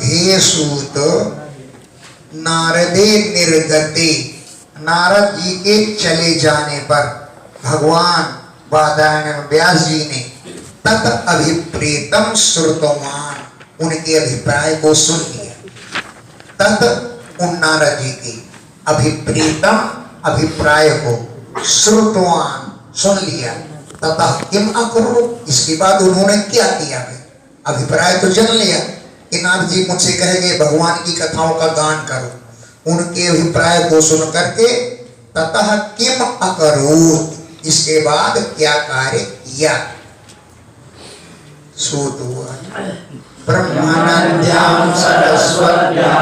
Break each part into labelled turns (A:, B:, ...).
A: हे सूत, नारदे निर्गते, नारद जी के चले जाने पर भगवान बादरायण व्यास जी ने तत् अभिप्रेतम श्रुतवान, उनके अभिप्राय को सुन लिया। तत् उन नारद जी के अभिप्रेतम अभिप्राय को श्रुतवान सुन लिया। तथा किम अकरो, इसके बाद उन्होंने क्या किया? अभिप्राय तो जान लिया कि नारद जी मुझसे कहेंगे भगवान की कथाओं का गान करो, उनके अभिप्राय को सुन करके ततः किम अकरोत, इसके बाद क्या कार्य किया? सूत हुआ
B: ब्रह्मनद्यां सरस्वत्यां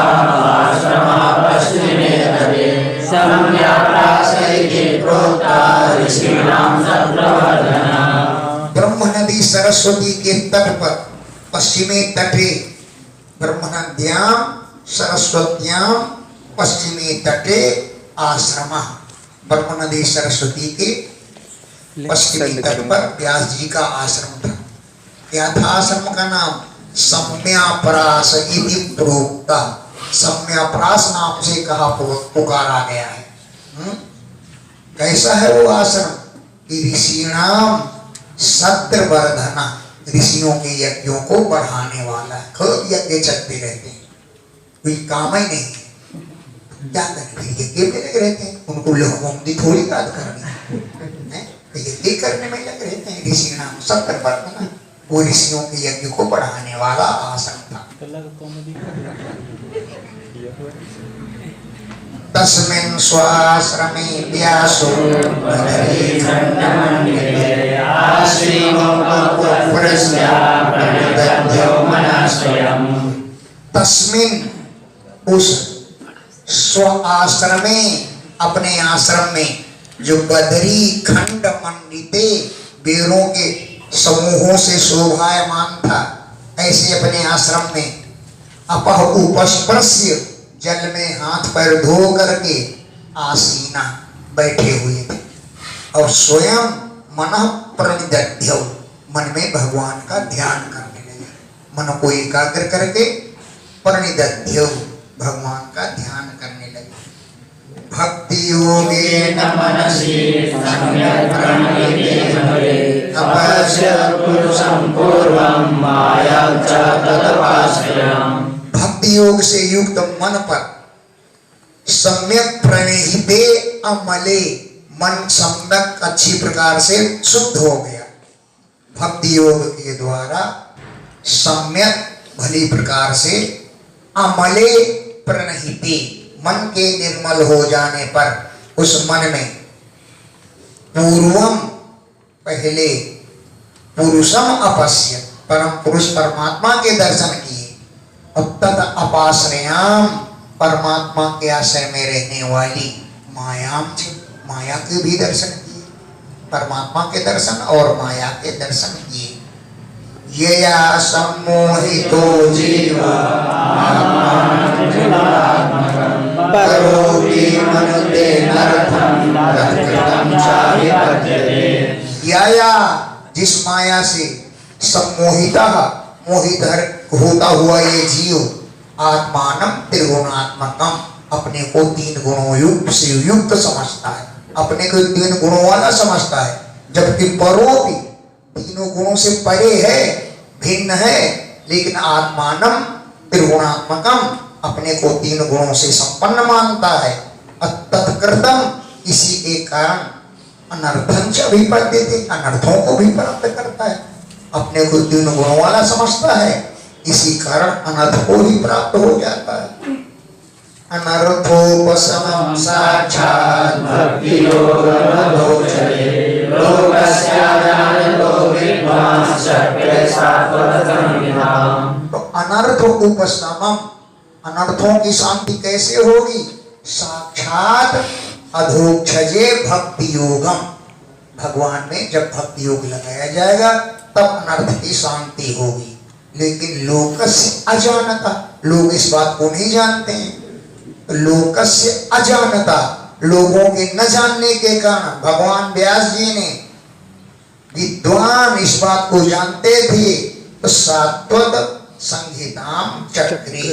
B: आश्रमापश्चिमे तटे सम्यक् प्रोक्ता ऋषीणां सप्रवर्धना।
A: ब्रह्म नदी सरस्वती के तट पर पश्चिमी तटे, ब्रह्म नद्यां सरस्वत्यां पश्चिमी तटे आश्रम, ब्रह्म नदी सरस्वती के पश्चिमी तट पर व्यास जी का आश्रम था। क्या था आश्रम का नाम? सम्यापरास इति प्रोक्ता, सम्यापरास नाम से कहा पुकारा गया है। कैसा है वो आश्रम? कि ऋषिणाम सत्रवर्धना, ऋषियों के यज्ञों को बढ़ाने वाला है। खूब यज्ञ चलते रहते हैं, कोई काम ही नहीं है, क्या करें? यज्ञ में लगे रहते हैं, उनको लोगों थोड़ी बात करनी है, यज्ञ करने में लगे रहते हैं। ऋषिणाम सत्रवर्धना, वो ऋषियों के यज्ञ को बढ़ाने वाला आश्रम था। तस्मिन् स्वाश्रमे व्यासो तस्मिन्, उस स्व आश्रमे, अपने आश्रम में, जो बदरी खंड मंडिते, बेरों के समूहों से शोभायमान था, ऐसे अपने आश्रम में अपह उपस्पर्श्य, जल में हाथ पैर धो करके आसीना बैठे हुए थे, और स्वयं मन प्रणिदध्य, मन में भगवान का ध्यान करने लगे। मन को एकाग्र करके प्रणिदध्य, भगवान का ध्यान करने लगे। भक्ति योगेन मनसि सम्यक् प्रणिते अपश्य पुरुषं पूर्वं मायां च तदपाश्रयम्। भक्ति योग से युक्त मन पर सम्यक प्रणिहिते अमले, मन सम्यक अच्छी प्रकार से शुद्ध हो गया। भक्ति योग के द्वारा सम्यक भली प्रकार से अमले प्रणहिते, मन के निर्मल हो जाने पर उस मन में पूर्वम, पहले, पुरुषम अपश्य, परम पुरुष परमात्मा के दर्शन किए, और तद अपाश्रयाम, परमात्मा के आश्रय में रहने वाली मायाम, माया के भी दर्शन किए, परमात्मा के दर्शन और माया के दर्शन किए। यया सम्मोहितो जीव करोति मनुतेनर्थं तत्कृतं चाभिपद्यते। यया, जिस माया से सम्मोहिता, मोहित होता हुआ ये जीव, आत्मानम त्रिगुणात्मकम, अपने को तीन गुणों युक्त से युक्त समझता है, अपने को तीन गुणों वाला समझता है, जबकि परो भी तीनों गुणों से परे है, भिन्न है, लेकिन आत्मानम त्रिगुणात्मकम, अपने को तीन गुणों से संपन्न मानता है। तत्कृतम, इसी के कारण अनर्थं च अभिपद्यते, अनर्थों को भी प्राप्त करता है, अपने को तीन गुणों वाला समझता है, इसी कारण अनर्थ को ही प्राप्त हो जाता है। अनर्थोपशमं साक्षात् भक्ति योगमधोचते लोकस्याजानतो विद्वान् शक्य सात्वतं विधाम्। तो अनर्थ उपशमम, अनर्थों की शांति कैसे होगी? साक्षात अधोक्षजे भक्ति योगम, भगवान में जब भक्ति योग लगाया जाएगा तब अनर्थ की शांति होगी। लेकिन लोकस्य अजानता, लोग इस बात को नहीं जानते हैं। लोकस्य अजानता, लोगों के न जानने के कारण भगवान व्यास जी ने विद्वान इस बात को जानते थे तो सात्वत संहिताम चक्रे,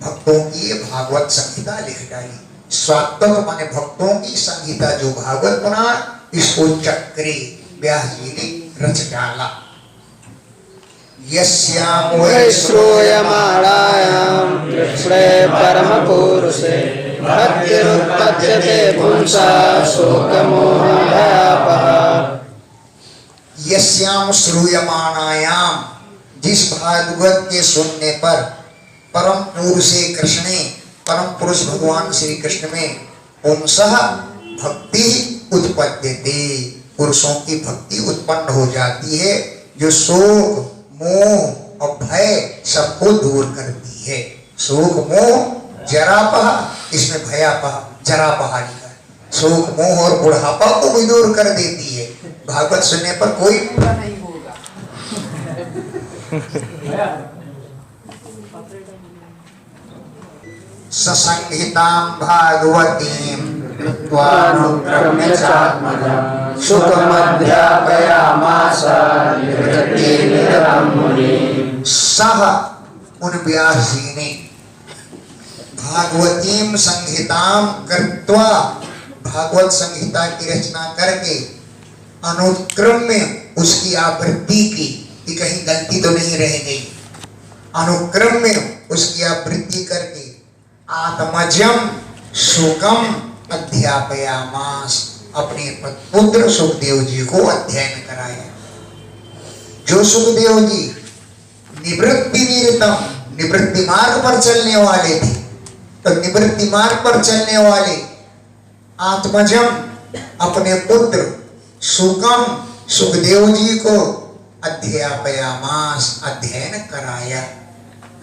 A: भक्तों की भागवत संहिता लिख डाली। सात्वत माने भक्तों की संहिता जो भागवत पुराण, इसको चक्रे व्यास जी ने रच डाला। यस्याम वै
B: श्रूयमाणायां प्रे परम पुरुषे भक्तिरुत्पद्यते पुंसा शोकमोहभयापः।
A: यस्याम श्रूयमाणायाम, जिस भागवत के सुनने पर परम पुरुषे कृष्णे, परम पुरुष भगवान श्री कृष्ण में पुंसः भक्ति उत्पद्यते, पुरुषों की भक्ति उत्पन्न हो जाती है, जो शोक मोह और भय सबको दूर करती है। शोक मोह जरापहा, इसमें भयापहा जरापहा लिखा है। शोक मोह और बुढ़ापा को भी दूर कर देती है। भागवत सुनने पर कोई बुरा नहीं होगा। ससंहितां भागवतीं
B: कृत्वानुक्रम्य चात्मजं सुखमध्यापयामास निवृत्तिनिरतं मुनिः।
A: सह, उन व्यास जी ने भागवतीं संहितां कृत्वा, भागवत संहिता की रचना करके अनुक्रम्य उसकी आवृत्ति की, कि कहीं गलती तो नहीं रह गई, अनुक्रम्य उसकी आवृत्ति करके आत्मजम सुखम अध्यापयामास, अपने पुत्र सुखदेव जी को अध्ययन कराया। जो सुखदेव जी निवृत्ति निरतम, निवृत्ति मार्ग पर चलने वाले थे, तो निवृत्ति मार्ग पर चलने वाले आत्मजम अपने पुत्र सुखम सुखदेव जी को अध्यापयामास, अध्ययन कराया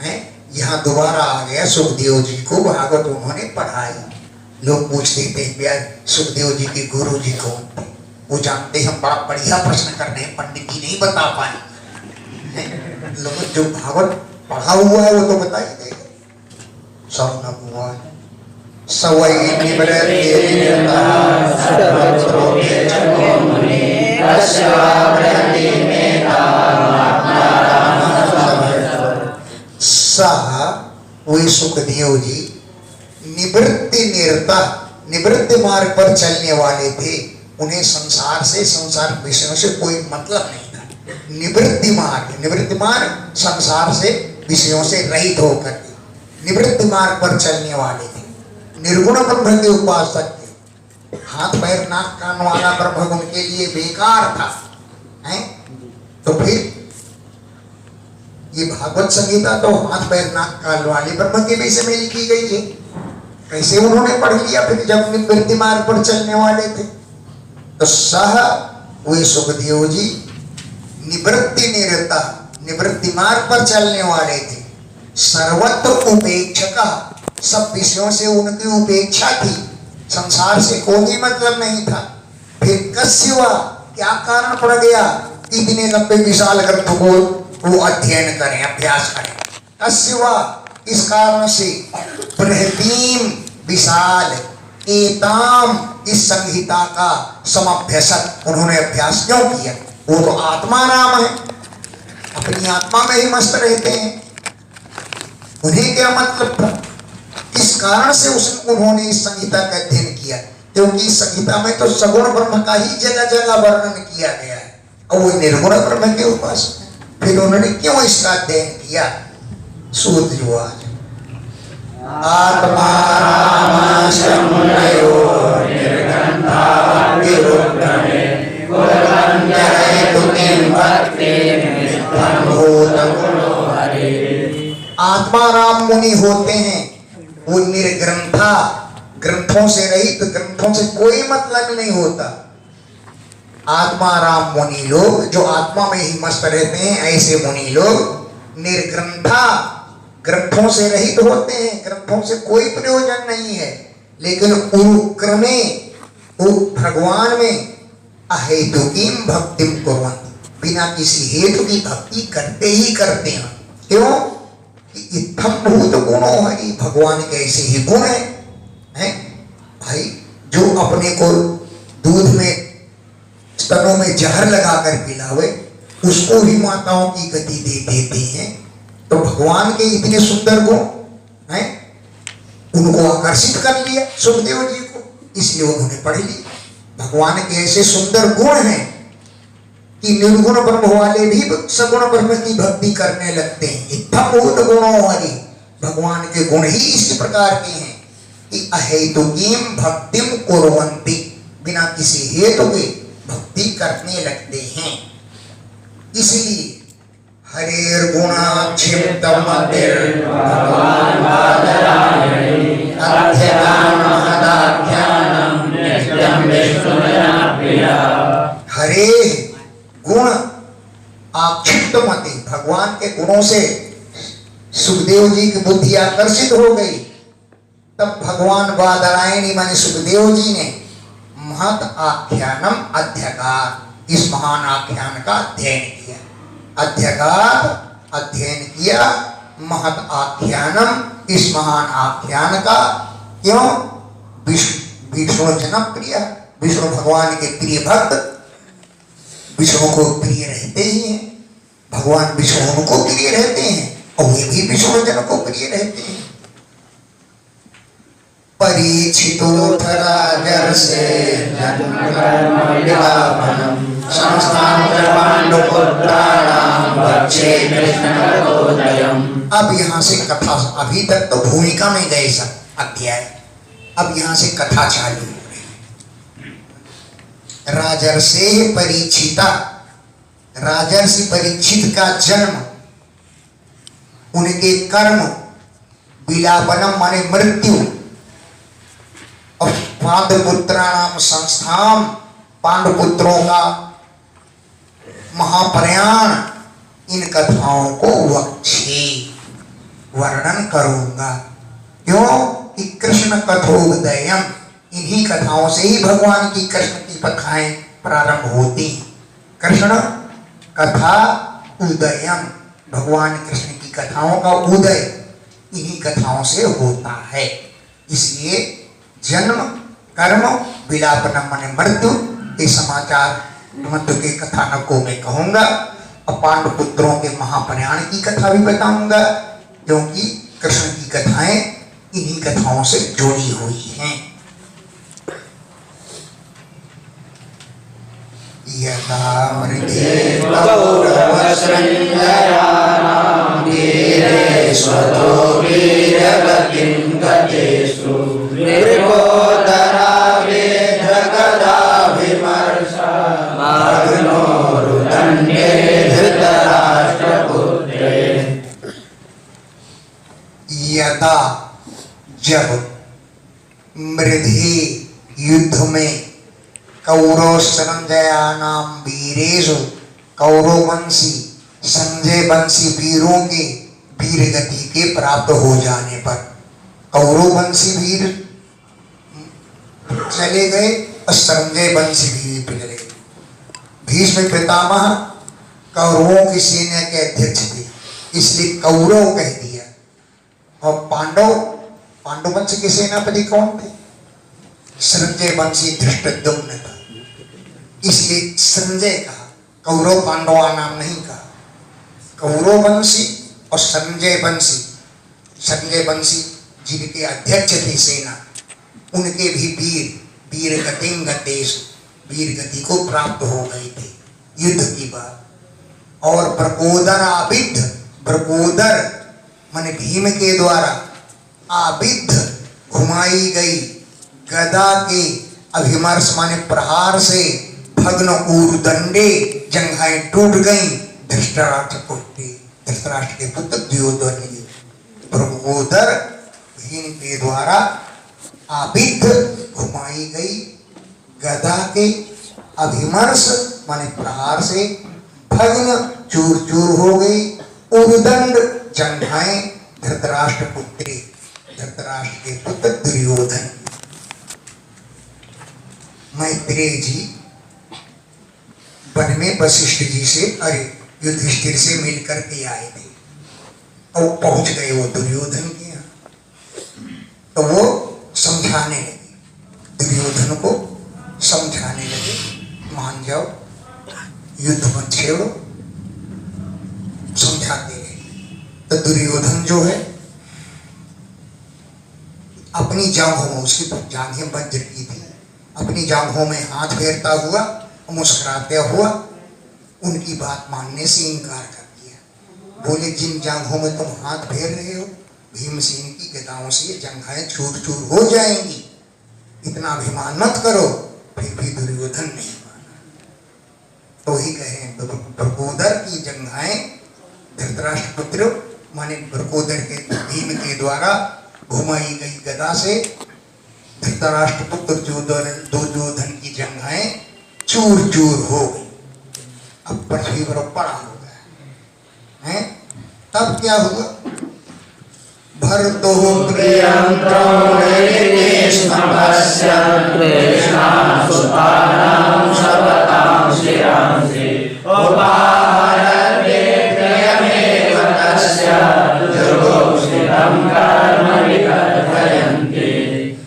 A: है। यहाँ दोबारा आ गया, सुखदेव जी को भागवत उन्होंने पढ़ाया। लोग पूछते थे यार सुखदेव जी के गुरु जी कौन थे, वो जानते हम बड़ा बढ़िया प्रश्न कर रहे हैं, पंडित जी नहीं बता पाए। लोग जो भागवत पढ़ा हुआ है वो तो बता ही देगा। सब भगवान सवई सह, वे सुखदेव जी निवृत्ति निरता, निवृत्ति मार्ग पर चलने वाले थे। उन्हें संसार से, संसार विषयों से कोई मतलब नहीं था। निवृत्ति मार्ग, निवृत्ति मार्ग संसार से विषयों से रहित होकर निवृत्ति मार्ग पर चलने वाले थे। निर्गुण ब्रह्म के उपासक थे। हाथ पैर नाक कान वाला ब्रह्म उनके लिए बेकार था, हैं? तो फिर ये भागवत संहिता तो हाथ पैर नाक कान वाले ब्रह्म के विषय में लिखी गई है। कैसे उन्होंने पढ़ लिया फिर जब निवृत्ति मार्ग पर चलने वाले थे? तो सह, वे सुखदेव जी निवृत्ति निरता, निवृत्ति मार्ग पर चलने वाले थे। सर्वत्र उपेक्षका, सब विषयों से उनकी उपेक्षा थी, संसार से कोई मतलब नहीं था। फिर कस्य हुआ, क्या कारण पड़ गया इतने लंबे विशाल ग्रंथ को वो अध्ययन करें, अभ्यास करें? कस्य हुआ, इस कारण से बृहतीम, विशाल, एताम, इस संहिता का समभ्यसत, उन्होंने अभ्यास क्यों किया? वो तो आत्मा राम है, अपनी आत्मा में ही मस्त रहते हैं, उन्हें क्या मतलब था? इस कारण से उन्होंने इस संहिता का अध्ययन किया, क्योंकि इस संहिता में तो सगुण ब्रह्म का ही जगह जगह वर्णन किया गया है और वो निर्गुण ब्रह्म के उपासक है। फिर उन्होंने क्यों इसका अध्ययन किया? सूत जो आज आत्मा आत्मा राम मुनि होते हैं, वो निर्ग्रंथा, ग्रंथों से रहित, ग्रंथों से कोई मतलब नहीं होता। आत्मा राम मुनि लोग जो आत्मा में ही मस्त रहते हैं, ऐसे मुनि लोग निर्ग्रंथा, ग्रंथों से रहित होते हैं, ग्रंथों से कोई प्रयोजन नहीं है, लेकिन उरुक्रमे, भगवान में अहेतुकीम भक्तिम कुर्वन्ति, बिना किसी हेतु की भक्ति करते ही करते हैं। क्यों? इत्थम भूत गुणों है, भगवान के ऐसे ही गुण हैं भाई। जो अपने को दूध में स्तनों में जहर लगाकर पिलावे, उसको भी माताओं की गति दे देते हैं। तो भगवान के इतने सुंदर गुण हैं, उनको आकर्षित कर लिया सुखदेव जी को, इसलिए उन्होंने पढ़ लिया। भगवान के ऐसे सुंदर गुण हैं कि निर्गुण ब्रह्म वाले भी सगुण ब्रह्म की भक्ति करने लगते हैं। इतना बहुत गुणों वाली भगवान के गुण ही इसी प्रकार के हैं कि अहेतुकीम भक्तिम कुर्वन्ति, बिना किसी हेतु के भक्ति करने लगते हैं। इसलिए हरेर गुणाक्षिप्तम
B: भगवान बादरायणे अध्यगान महदाख्यानम नित्यं विष्णुजनप्रिया।
A: हरे गुण आक्षिप्त मते, भगवान के गुणों से सुखदेव जी की बुद्धि आकर्षित हो गई। तब भगवान बादरायणी माने सुखदेव जी ने महत आख्यानम अध्यगान, इस महान आख्यान का अध्ययन किया। अध्यगात अध्ययन किया, महत आख्यानम, इस महान आख्यान का। क्यों? विष्णु जनप्रिय, विष्णु भगवान के प्रिय भक्त विष्णु को प्रिय रहते ही हैं। भगवान विष्णु उनको प्रिय रहते हैं और वे भी विष्णु जन को प्रिय रहते हैं। परीक्षितोऽथ राजर्षे संस्थां च पांडुपुत्राणां वक्षे कृष्णकथोदयम्। अब यहाँ से कथा, अभी तक तो भूमिका में गए सब अध्याय, अब यहाँ से कथा चालू हो रही। राजर्षे परीक्षिता, राजर्षि परीक्षित का जन्म, उनके कर्म, विलापनम माने मृत्यु, और पांडुपुत्राणाम संस्थान, पांडुपुत्रों का महाप्रयाण, इन कथाओं को वक्षे वर्णन करूंगा। क्यों? कि कृष्ण कथोदयम, इन्हीं कथाओं से ही भगवान की कृष्ण की कथाएं प्रारंभ होती। कृष्ण कथा उदयम, भगवान कृष्ण की कथाओं का उदय इन्हीं कथाओं से होता है। इसलिए जन्म, कर्म, विलापनम माने मृत्यु, ये समाचार मध्य के कथानक को मैं कहूंगा। और पांडुपुत्रों के महाप्रयाण की कथा भी बताऊंगा, क्योंकि कृष्ण की कथाएं इन्हीं कथाओं से जुड़ी हुई हैं। यदा मृगे
B: कौरवसंजयानां वीरेष्वतो वीरगतिं गतेषु नृपोदरा वेदगदाभिमर्शा भग्नो रुदन्ये धृतराष्ट्रपुत्रे।
A: यदा, जब, मृधे युद्ध में, कौरव संजयानाम वीरेषु, कौरव वंशी संजय वंशी वीरों के वीर गति के प्राप्त हो जाने पर, कौरव वंशी वीर चले गए और संजय वंशी वीर चले गए। भीष्म पितामह कौरवों की सेना के अध्यक्ष थे, इसलिए कौरव कह दिया। और पांडव वंश के सेनापति कौन थे? संजय वंशी धृष्टद्युम्न था, इसलिए संजय कहा, कौरव पांडवा नाम नहीं कहा। कौरव वंशी और संजय वंशी, संजय वंशी जिनके अध्यक्ष थे सेना, उनके भी वीर गतिं गतेषु, वीर गति को प्राप्त हो गए थे युद्ध की बात। और प्रकोदर आबिद्ध, प्रकोदर माने भीम के द्वारा आबिद्ध घुमाई गई गदा के अभिमर्श माने प्रहार से भग्न ऊर्दंडे, जंघाएं टूट गईं धृतराष्ट्र के पुत्र दुर्योधन ने। प्रकोदर भीम के द्वारा आबिद्ध घुमाई गई गदा के अभिमर्श माने प्रहार से भग्न चूर चूर हो गई उर्दंड, जंघाएं धृतराष्ट्र के पुत्र दुर्योधन। मैत्रेय जी वन में वशिष्ठ जी से, अरे युधिष्ठिर से मिलकर के आए थे और पहुंच गए वो दुर्योधन के यहाँ। तो वो समझाने लगे, दुर्योधन को समझाने लगे, मान जाओ युद्ध मत छेड़ो, समझाते रहे। तो दुर्योधन जो है अपनी जांघों में, उसकी जांघें वज्र की थी, अपनी जांघों में हाथ फेरता हुआ, मुस्कुराते हुआ उनकी बात मानने से इनकार कर दिया। बोले जिन जांघों में तुम हाथ फेर रहे हो, भीमसेन की गदाओं से ये जंघाएं चूर चूर हो जाएंगी, इतना अभिमान मत करो। फिर भी दुर्योधन नहीं माना। तो ही कहें वृकोदर की जंघाएं धृतराष्ट्र पुत्र माने वृकोदर के भीम के द्वारा घुमाई गई गदा से धृतराष्ट्र पुत्र दुर्योधन की जंघाएं चूर चूर हो गई। अब पृथ्वी पर पड़ा हो गया है। तब क्या हुआ? भरतो
B: प्रियं द्रोणेर्निष्णभस्य कृष्णासुतानां शपथां शिरांसि उपाहरते प्रियमेव तस्य जुगुप्सितं कर्म विकथयन्ति।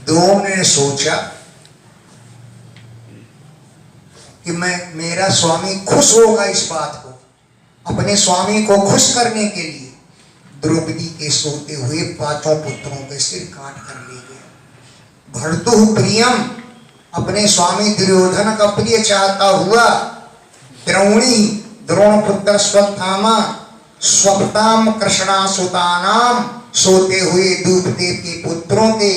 A: द्रोण ने सोचा कि मेरा स्वामी खुश होगा इस बात को, अपने स्वामी को खुश करने के लिए द्रौपदी के सोते हुए 5 पुत्रों के सिर काट कर ले गए। भर्तुः प्रियम, अपने स्वामी दुर्योधन का प्रिय चाहता हुआ द्रोणी द्रोण पुत्र स्वत्थामा स्वपताम कृष्णासुतानाम, सोते हुए दूपदेव के पुत्रों के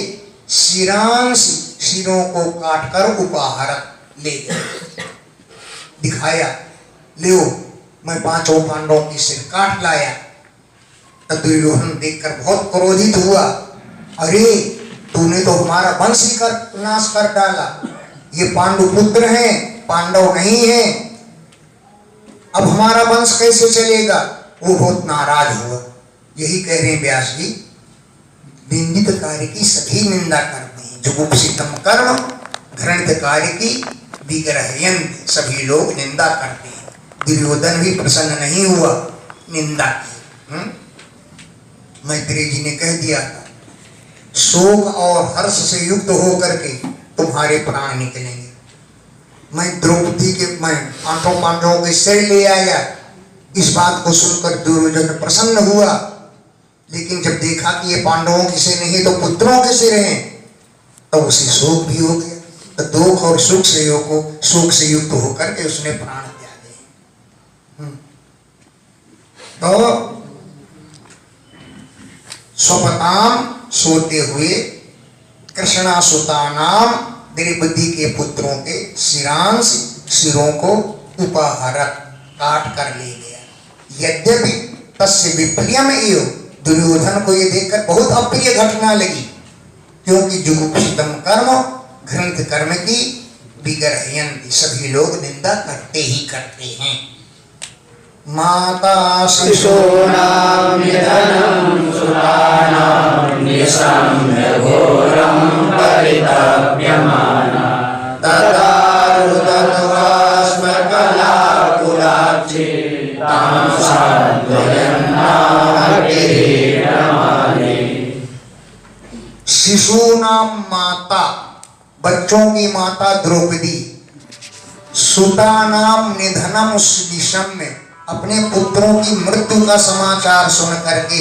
A: सिरों को काटकर उपहार ले गए। दिखाया, ले मैं 5 पांडवों की सिर काट लाया। दुर्योधन देखकर बहुत क्रोधित हुआ, अरे तूने तो हमारा वंश ही नाश कर डाला, ये पांडु पुत्र हैं, पांडव नहीं हैं, अब हमारा वंश कैसे चलेगा? वो बहुत नाराज हुआ। यही कह रहे हैं व्यास जी, निंदित कार्य की सभी निंदा करते हैं, जुगुप्सितम कर्म घृणित कार्य की विग्रहयन्ति, सभी लोग निंदा करते हैं। दुर्योधन भी प्रसन्न नहीं हुआ, निंदा की। मैत्रेय जी ने कह दिया था, शोक और हर्ष से युक्त होकर के तुम्हारे प्राण निकलेंगे। मैं द्रौपदी के 5 पांडवों के सिर ले आया। इस बात को सुनकर दुर्योधन प्रसन्न हुआ, लेकिन जब देखा कि ये पांडवों के सिर नहीं तो पुत्रों के सिर हैं, तो उसे शोक भी हो गया। तो दुख और सुख से युक्त होकर के उसने प्राण त्यागे। तो स्वपताम, सोते हुए कृष्णासुतानाम, द्रौपदी के पुत्रों के सिरों को उपहरत, काट कर ले गया। यद्यपि तस्य विप्रियम एव, दुर्योधन को ये देखकर बहुत अप्रिय घटना लगी, क्योंकि जुगुप्सितम कर्म घृणित कर्म की विग्रहयन्ति, सभी लोग निंदा करते ही करते हैं। माता
B: शिशूनां निधनं सुतानां निशम्य घोरं परितप्यमाना तदा रुदध्वा स्मकलाकुलाक्षी तां सान्त्वयन्नाहकिरीटमाने।
A: शिशूनां माता, बच्चों की माता द्रौपदी, सुतानाम निधनम निशम्य, अपने पुत्रों की मृत्यु का समाचार सुन करके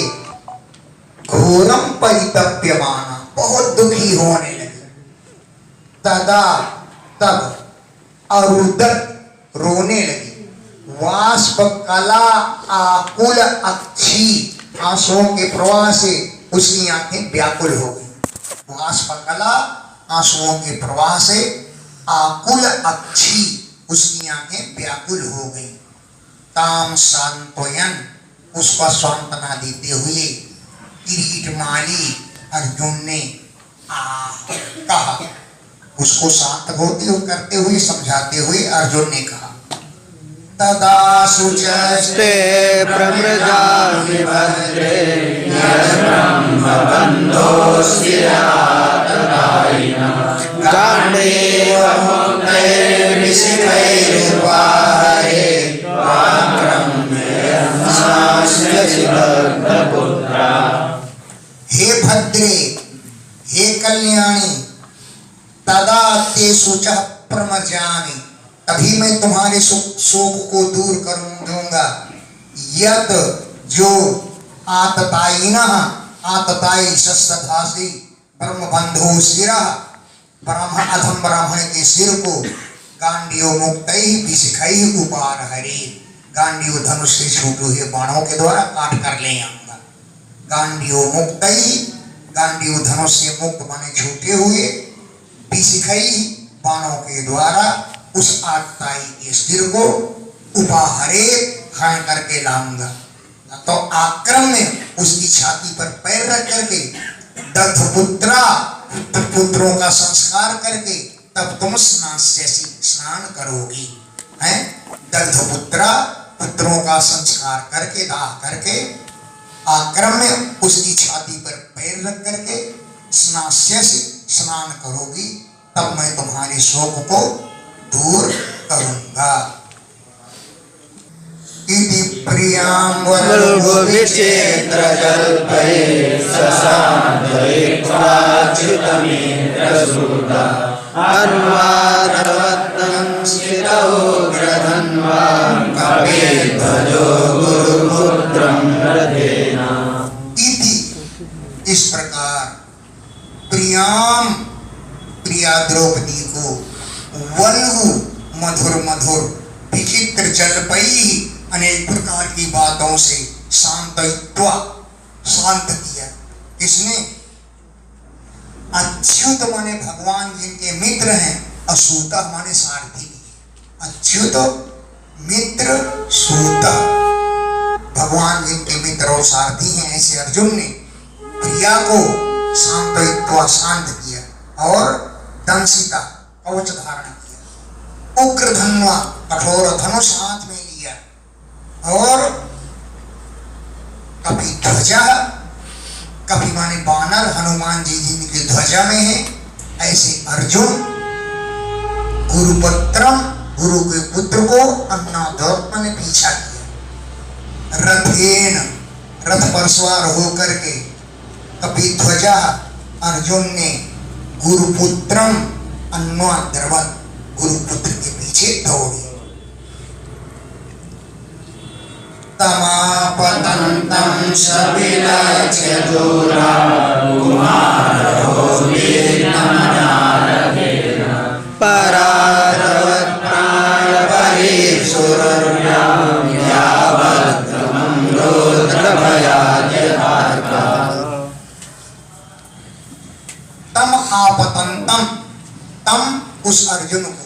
A: घोरम परितप्यमाना, बहुत दुखी होने लगी। तदा, तब अरुदत, रोने लगी। वाष्प कला आकुल अक्षी, आंसुओं के प्रवाह से उसकी आंखें व्याकुल हो गई। वाष्प कला, आंसुओं के प्रवाह से आकुल अक्षी, उसकी आंखें व्याकुल हो गई। ताम सांत्वयन, उसका सांत्वना देते हुए किरीटमाली अर्जुन ने कहा, उसको शांत करते हुए समझाते हुए अर्जुन ने कहा, तदा सुचस्ते
B: प्रमृजामि भद्रे ब्रह्मबन्धोऽस्ति रातरायिणः गाण्डीव मुक्तैर्निशिखैरुपाहरे
A: हे भद्रे, हे कल्याणी, तदा ते शुचः प्रमज्जामि, तभी मैं तुम्हारे शोक को दूर कर दूंगा। यद जो आततायिनः आततायी शस्त्रधासी ब्रह्म बंधो शिरा ब्रह्म अधम ब्राह्मण के सिर को गांडियो मुक्तई विशिखई उपार हरे, गांडियो धनुष से छूटे हुए बाणों के द्वारा काट कर ले आऊंगा। गांडियो मुक्तई, गांडियो धनुष से मुक्त माने छूटे हुए, विशिखई बाणों के द्वारा उस आतताई के सिर को उपाहरे खान करके लाऊंगा। तो आक्रम में उसकी छाती पर पैर रख करके दग्धपुत्रा पुत्रों का संस्कार करके तब तुम स्नान करोगी। हैं दग्धपुत्रा पुत्रों का संस्कार करके दाह करके आक्रम में उसकी छाती पर पैर रख करके स्नान करोगी, तब मैं तुम्हारे शोक को दूर करूंगा। इति प्रियां इस प्रकार प्रियाम प्रिया द्रौपदी को वल्गु मधुर मधुर विचित्र जलपई अनेक प्रकार की बातों से शांत किया। इसने अच्युत माने भगवान जिनके मित्र हैं, असूत माने सारथी भी। अच्युत मित्र सूत भगवान जिनके मित्र और सारथी हैं, ऐसे अर्जुन ने प्रिया को शांत किया और दंसिता कवच धारण किया, उग्र धन्वा कठोर धनुष हाथ में लिया और कभी ध्वजा, कभी माने बानर हनुमान जी जिनकी ध्वजा में है, ऐसे अर्जुन गुरुपुत्रम गुरु के पुत्र को अन्नादौत ने पीछा किया। रथेन रथ पर सवार होकर के कभी ध्वजा अर्जुन ने गुरुपुत्रम अन्नाद्रवत गुरुपुत्र के पीछे दौड़ी। तमापतन्तं शबिलक्ष्य दूरा कुमारो वीर्यमनारभेन
B: पराद्रवत् प्राणपरिशुरर्व्यां यावद्गमं रुद्रभयाद्यतार्का। तम आपतंतम, तम उस अर्जुन को,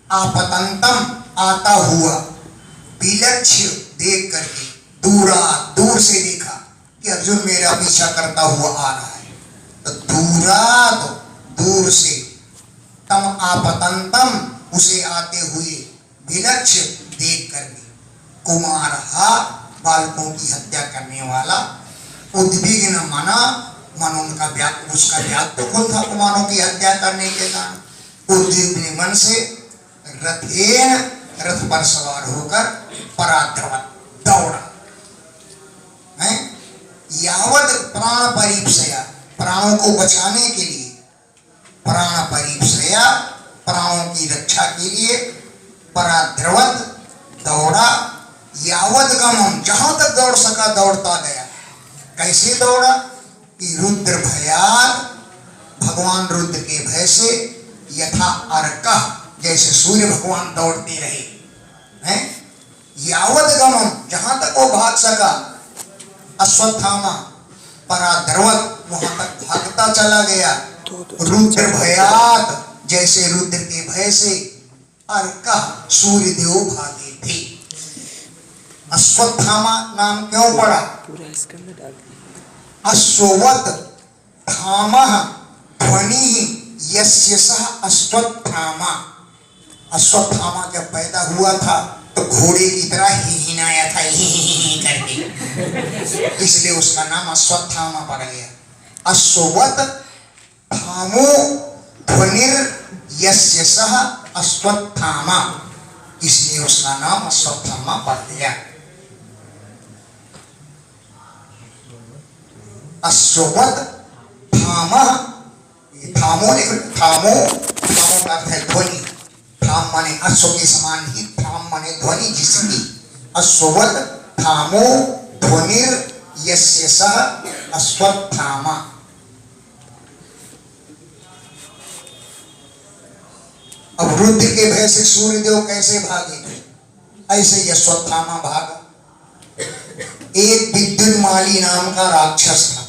B: आपतंतम आता हुआ, विलक्ष्य देख करके, दूर से देखा कि अर्जुन मेरा पीछा करता हुआ आ रहा है, तो दूर से, तम आपतंतम उसे आते हुए, विलक्ष्य देख करके, कुमार बालकों की हत्या करने वाला, उद्विग्न मना मन उनका उसका व्याकुल था कुमारों की हत्या करने के कारण, उद्विग्न मन से रथेन रथ पर सवार होकर पराद्रवत दौड़ा है। यावत प्राण परीक्षया, प्राणों को बचाने के लिए, प्राण परीक्षया प्राणों की रक्षा के लिए पराद्रवत दौड़ा। यावत गमन जहां तक दौड़ सका दौड़ता गया। कैसे दौड़ा कि रुद्र भयात, भगवान रुद्र के भय से, यथा अर्का जैसे सूर्य भगवान दौड़ते रहे हैं। यावत गमन जहां तक वो भाग सका, अश्वत्थामा पराद्रवत वहां तक भागता चला गया। रुद्र भयात जैसे रुद्र के भय से, अर्का सूर्य देव भागे थे। अश्वत्थामा नाम क्यों पड़ा? अश्ववत धामः ध्वनि यस्य सः अश्वत्थामा। अश्वत्थामा जब पैदा हुआ था तो घोड़े की तरह हिहिनाया था, ही करके, इसलिए उसका नाम अश्वत्थामा पड़ गया। अश्ववत धामो ध्वनिर यस्य सः अश्वत्थामा, इसलिए उसका नाम अश्वत्थामा पड़ गया। अश्ववत धामः, थामो का अर्थ है ध्वनि, थाम माने अश्व के समान ही, थाम माने ध्वनि जिसकी, अश्ववत थामो ध्वनिर यस्य सः अश्वत्थामा। अब रुद्र के भय से सूर्यदेव कैसे भागे, ऐसे अश्वत्थामा भागा। एक विद्युन्माली नाम का राक्षस था।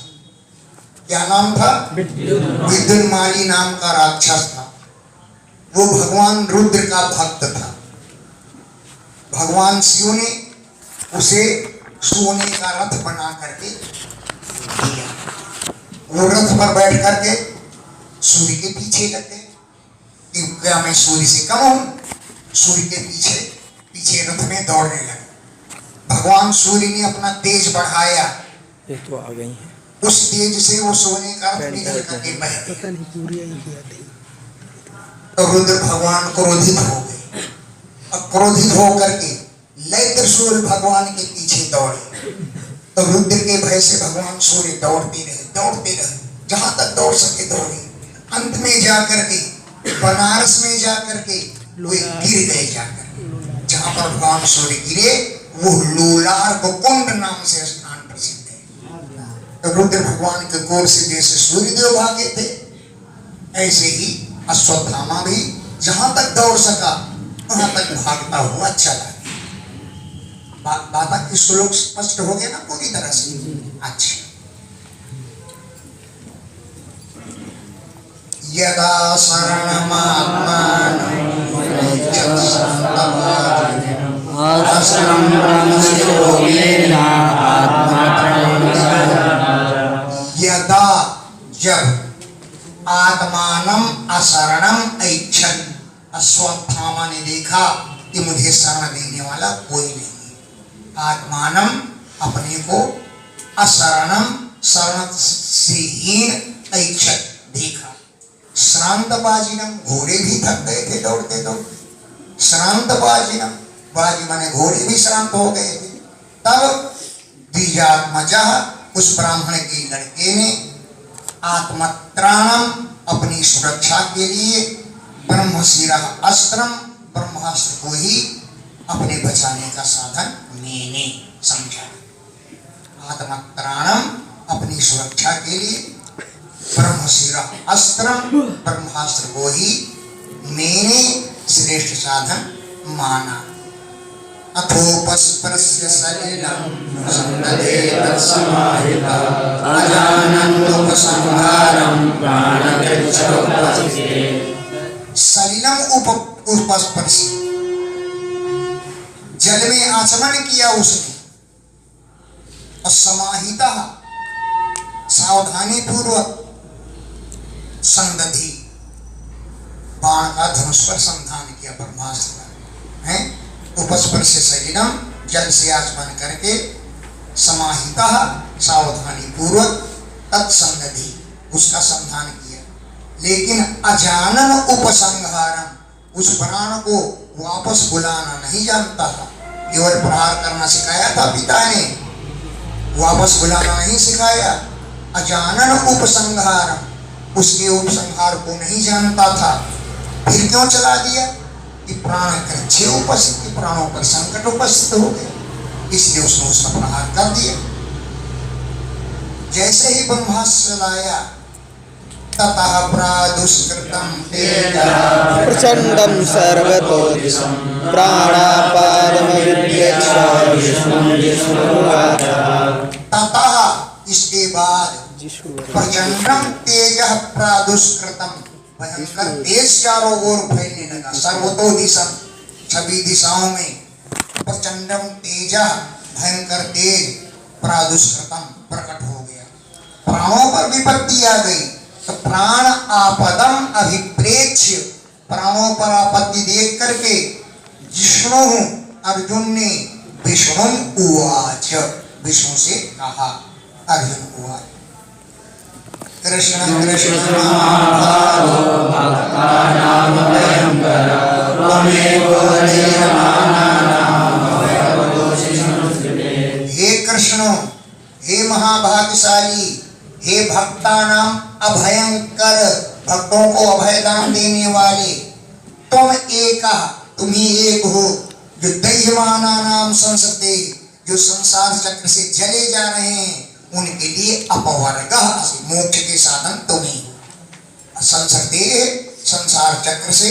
B: क्या नाम था? विद्युन्माली नाम का राक्षस था। वो भगवान रुद्र का भक्त था। भगवान शिव ने उसे सोने का रथ बना करके दिया। वो रथ पर बैठ करके सूर्य के पीछे लग गए कि क्या मैं सूर्य से कम हूं? सूर्य के पीछे पीछे रथ में दौड़ने लगे। भगवान सूर्य ने अपना तेज बढ़ाया,
C: ये तो आ गई है।
B: उस तेज से वो सोने का रथ निकल करके बह गया। तो रुद्र भगवान क्रोधित हो गए। अब क्रोधित होकर के लय त्रिशूल भगवान के पीछे दौड़े। तो रुद्र के भय से भगवान सूर्य दौड़ते रहे, जहां तक दौड़ सके दौड़े। अंत में जाकर के बनारस में जाकर के वे गिर गए। जाकर जहां पर भगवान सूर्य गिरे वो लोलार कुंड नाम से स्थान प्रसिद्ध है। तो रुद्र भगवान के कोर से जैसे सूर्यदेव भागे थे, ऐसे ही अश्वत्थामा भी जहां तक दौड़ सका वहां तक भागता हुआ चला। बाबा की श्लोक स्पष्ट हो गया ना पूरी तरह से? अच्छा। यदा शरणमात्मानं
C: आश्रम
B: यदा जब आत्मानम अशरणम ऐच्छन्, अश्वत्थामा ने देखा कि मुझे शरण देने वाला कोई नहीं। आत्मानम अपने को, अशरणम शरण से हीन, ऐच्छत् देखा। श्रांत बाजिनम घोड़े भी थक गए थे दौड़ते दौड़ते। श्रांत बाजिनम, बाजी माने घोड़े भी श्रांत हो गए थे। तब द्विजात्मजः, उस ब्राह्मण के लड़के ने आत्मत्राणम, अपनी सुरक्षा के लिए, ब्रह्मशिरः अस्त्रम, ब्रह्मास्त्र को ही अपने बचाने का साधन मैंने समझा। आत्मत्राणम, अपनी सुरक्षा के लिए, ब्रह्मशिरः अस्त्रम, ब्रह्मास्त्र को ही मैंने श्रेष्ठ साधन माना। अथोपस्पृश्य सलिलं संदधे तत्समाहितः अजानन्तोपसंहारं प्राणगच्छोपस्थिते। सलिलम उपस्पर्श, जल में आचमन किया उसने। और समाहिता, सावधानी पूर्वक, संदधि, बाण का धनुष पर संधान किया ब्रह्मास्त्र का है। उपस्पर्श सलिलम, जल से आचमन करके, समाहिता, सावधानी पूर्वक, तत्संदधि, उसका संधान किया। लेकिन अजानन उपसंहारम, उस प्राण को वापस बुलाना नहीं जानता था। केवल प्रहार करना सिखाया था पिता ने, वापस बुलाना नहीं सिखाया। अजानन उपसंहारम, उसके उपसंहार को नहीं जानता था। फिर क्यों चला दिया? कि प्राण कृच्छे उपस्थित, प्राणों पर संकट उपस्थित हो गए, इसलिए उसने उसमें प्रहार कर दिया। जैसे ही ब्रह्मास्त्र लाया, ततः प्रादुष्कृतं तेजः
C: प्रचंडम सर्वतो दिशं
B: ततः, इसके बाद, प्रचंडम तेजः प्रादुष्कृतं, भयंकर तेज चारों ओर फैलने लगा। सर्वतो दिशम, सभी दिशाओं में। प्रचंडम तेजः, भयंकर तेज, प्रादुष्कृतम, प्रकट हो गया। प्राणों पर विपत्ति आ गई। तो प्राण आपदम अभिप्रेक्ष्य, प्राणों पर आपत्ति देख करके जिष्णु, अर्जुन ने विष्णु उवाच, विष्णु से कहा। अर्जुन उवाच कृष्ण कृष्ण महाभागो भक्तानां भयंकर त्वमेव नियमानानां भयवदोषिणुस्ते। हे कृष्ण, हे महाभाग्यशाली, हे भक्तानां अभयंकर, भक्तों को अभयदान देने वाले, तुम एक, तुम ही एक हो जो दैह्यमाना नाम संसते, जो संसार चक्र से जले जा रहे हैं उनके लिए अपवर्ग, मोक्ष के साधन तुम ही हो। संसते संसार चक्र से,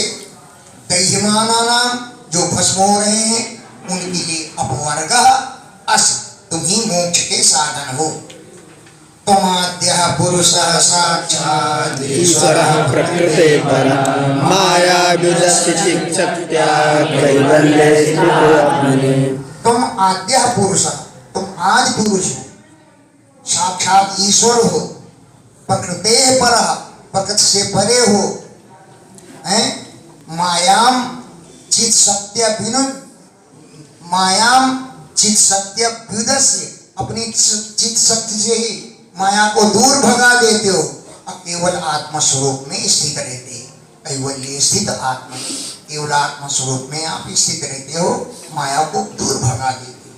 B: दैह्यमाना नाम जो भस्म हो रहे हैं उनके लिए अपवर्ग अस, तुम ही मोक्ष के साधन हो। त्वमाद्यः पुरुषः साक्षात्
C: ईश्वरः प्रकृते परः माया विदस्थितिशक्त्या कैवल्ये स्थितो आत्मनि।
B: तुम आद्यः पुरुष, तुम आज पुरुष हो, साक्षात ईश्वर हो, प्रकृते परः, प्रकृति से परे हो, हैं? मायाम चित सत्य विनुद, मायाम चित सत्य विदस्य, अपनी चित शक्ति से ही माया को दूर भगा देते हो, अब केवल आत्मा स्वरूप में स्थित रहते हैं। कैवल्य स्थित आत्मा, केवल आत्मा स्वरूप में आप स्थित रहते हो, माया को दूर भगा देते हो।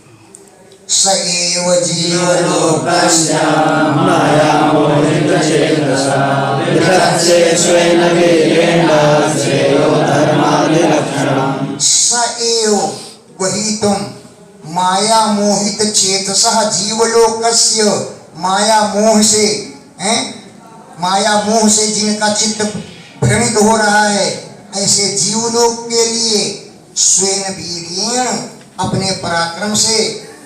B: स एव जीवलोकस्य
C: मायामोहितचेतसा विधत्से स्वेन वीर्येण श्रेयो धर्मादिलक्षणम्।
B: स एव, वही तुम, माया मोहित चेतसः जीवलोकस्य, माया मोह से, हैं? माया मोह से जिनका चित्त भ्रमित हो रहा है, ऐसे जीवलोक के लिए स्वेन वीर्येण, अपने पराक्रम से,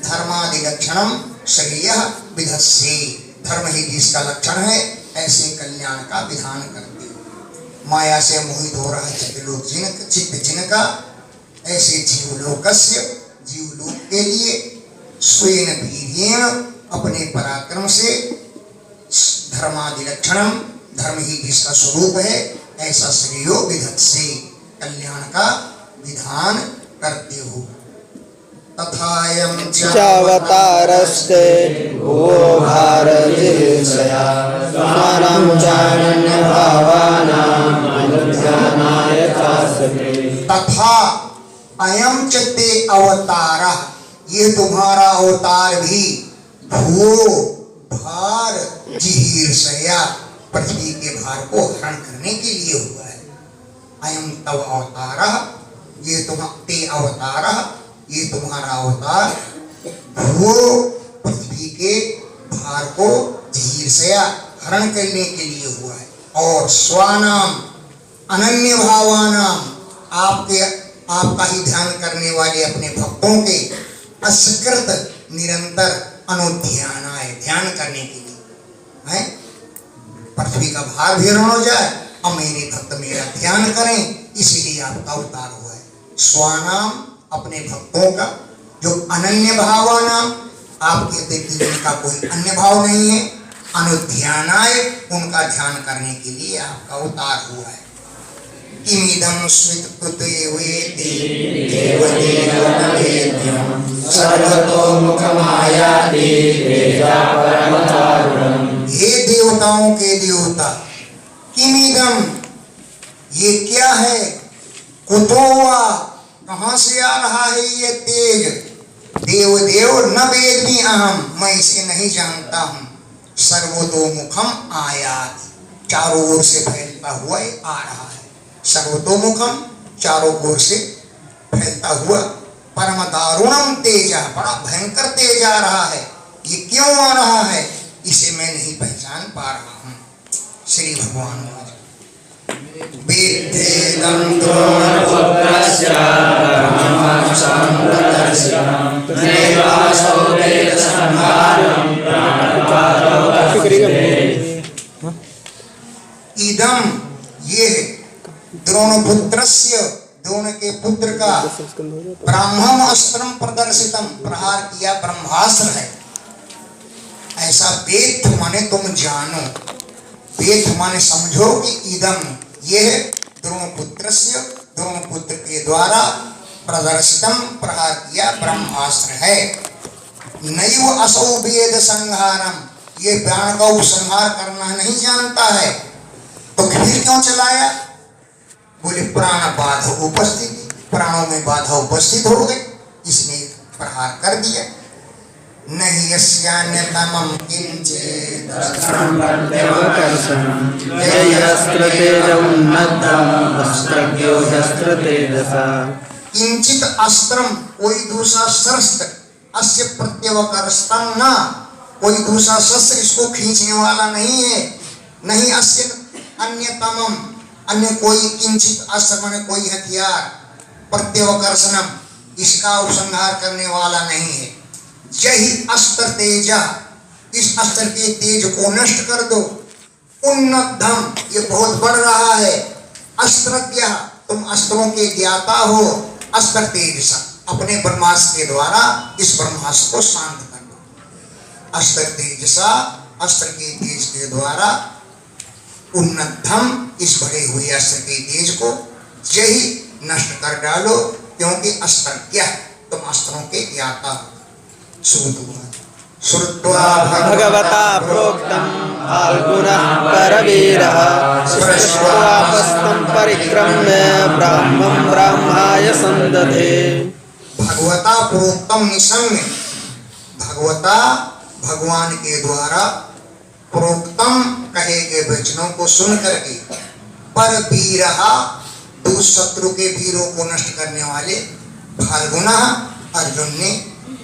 B: धर्मादि लक्षणम श्रेय विधत्से, धर्म ही जिसका लक्षण है ऐसे कल्याण का विधान करते हो। माया से मोहित हो रहा है चित्त जिनका, ऐसे जीवलोकस्य, जीवलोक के लिए स्वेन वीर्येण, अपने पराक्रम से, धर्मादि लक्षणम, धर्म ही जिसका स्वरूप है ऐसा श्रेयो विधत्से, कल्याण का विधान करते हो। तथायं
C: चावतारस्ते वो भारतीर्षया स्वानां चानन्यभावानाम् अनुध्यानाय चास्ते।
B: तथा अयम च ते अवतारः, ये तुम्हारा अवतार भी भू भार जिहीर्षया, पृथ्वी के भार को हरण करने के लिए हुआ है। अयम तव अवतारः, ये तुम ते अवतारः, ये तुम्हारा अवतार भू, पृथ्वी के भार को जिहीर्षया, हरण करने के लिए हुआ है, और स्वानाम, अनन्य भावानाम, आपका ही ध्यान करने वाले अपने भक्तों के असकृत निरंतर अनुध्यानाय, ध्यान करने के लिए, है? पृथ्वी का भार भी हरण हो जाए और मेरे भक्त मेरा ध्यान करें, इसीलिए आपका अवतार हुआ है। स्वानाम, अपने भक्तों का, जो अनन्य भावानाम, आपके व्यक्ति जिनका कोई अन्य भाव नहीं है, अनुध्यानाय, उनका ध्यान करने के लिए आपका अवतार हुआ है। किमिदं स्वित्कृतेवेति देवदेवनवेद्यं सर्वतोमुखमायाति तेजा परमतारुणम्। हे देवताओं के देवता, किमिदं, ये क्या है, कुतो वा, कहाँ से आ रहा है ये तेज, देव देव न वेद्मि अहम, मैं इसे नहीं जानता हूँ, सर्वतोमुखम आयात, चारों ओर से फैलता हुआ आ रहा है, सर्वतोमुखम, चारों ओर से फैलता हुआ, परम दारुणम तेज, बड़ा भयंकर तेज आ रहा है, ये क्यों आ रहा है, इसे मैं नहीं पहचान पा रहा हूँ। श्री भगवान वेदेदं द्रोणपुत्रस्य परमहंसोत्तरस्य नैवासो वेदसंहारं प्राणपातो इदम, ये द्रोणपुत्रस्य, द्रोण के पुत्र का, ब्राह्मण अस्त्रम प्रदर्शितम, प्रहार किया ब्रह्मास्त्र है, ऐसा वेद माने तुम जानो, वेद माने समझो कि इदम, यह द्रोणपुत्रस्य, द्रोणपुत्र के द्वारा प्रदर्शितम, प्रहार किया ब्रह्मास्त्र है। नैव असौ वेद संहारम, ये प्राण का उपसंहार करना नहीं जानता है, तो फिर क्यों चलाया, बोले प्राण बाधा उपस्थिति, प्राणों में बाधा उपस्थित हो गई, इसने प्रहार कर दिया। नहीं यस्यान्यतमं किंचित् किंचित अस्त्रम कोई दूसरा शस्त्र अस्य प्रत्यवकरस्तम न कोई दूसरा शस्त्र इसको खींचने वाला नहीं है। नहीं अस्य अन्यतमम अन्य कोई किंचित अस्त्र माने कोई हथियार प्रत्यवकर्षणम इसका उपसंहार करने वाला नहीं है। यही अस्त्र तेज इस अस्त्र के तेज को नष्ट कर दो। उन्नतम ये बहुत बढ़ रहा है। अस्त्रज्ञ तुम अस्त्रों के ज्ञाता हो। अस्त्र तेज अपने ब्रह्मास्त्र के द्वारा इस ब्रह्मास्त्र को शांत कर दो। अस्त्र तेजसा अस्त्र के तेज के द्वारा उन्नतम इस बढ़े हुए अस्त्र के तेज को यही नष्ट कर डालो क्योंकि अस्त्रज्ञ तुम अस्त्रों के ज्ञाता हो। श्रुत्वा
C: भगवता प्रोक्तं फाल्गुनः परवीरः स्पृष्ट्वापस्तं परिक्रम्य ब्राह्मं ब्राह्माय संदधे।
B: भगवता प्रोक्तम निसम्य भगवता भगवान के द्वारा प्रोक्तम कहे गए वचनों को सुन करके पर वीरहा दुष्शत्रु के वीरों को नष्ट करने वाले फाल्गुना अर्जुन ने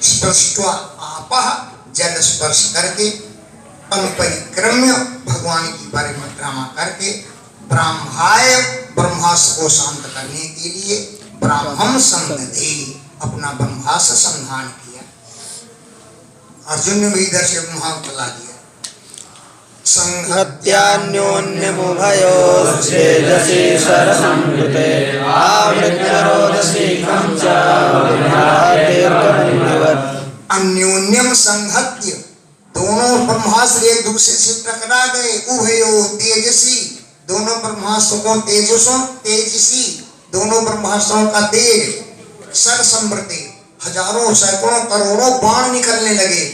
B: स्पृष्ट्वा आपः जल स्पर्श करके तम परिक्रम्य भगवान की परिक्रमा करके ब्रह्माय ब्रह्मास्त्र को शांत करने के लिए ब्राह्मण संदधे अपना ब्रह्मास्त्र संधान किया। अर्जुन ने भी इधर से ब्रह्मास्त्र चला दिया।
C: संहत्यान्योन्यमुभयोश्चेदसि सरसंकृते आवृत्य रोदसी खं च विभ्रातेर्कमन्यवत्।
B: अन्योन्यम संहत्य दोनों ब्रह्मास्त्र एक दूसरे से टकरा गए। उभयो तेजसी दोनों ब्रह्मास्त्रों को तेजसी दोनों ब्रह्मास्त्रों का तेज सर संवृते हजारों सैकड़ों करोड़ों बाण निकलने लगे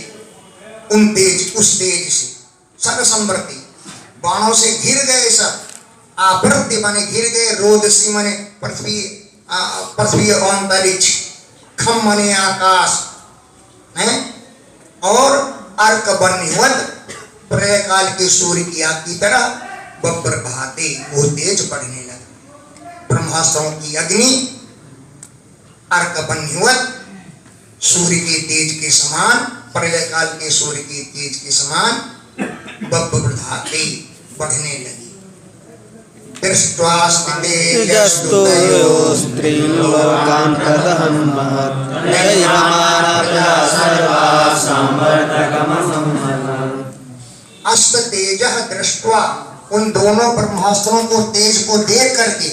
B: उस तेज से। सर संवृति बाणों से घिर गए सब। आवृत्ति माने घिर गए। रोदसी माने पृथ्वी अंतरिक्ष। खम माने आकाश है और अर्क बन्यवत प्रलय काल के सूर्य की आग की तरह बब्बर बहाते वो तेज बढ़ने लगे। ब्रह्मास्त्रों की अग्नि अर्क बन्यवत सूर्य के तेज के समान प्रलय काल के सूर्य के तेज के समान बब्बरधाते बढ़ने लगी।
C: तेजस्तु स्त्रीलोकान् तदहं महत् नैरमाना प्रजा सर्वा संवर्धकमसंहतम्।
B: अस्त तेजः दृष्ट्वा उन दोनों ब्रह्मास्त्रों को तेज को देख करके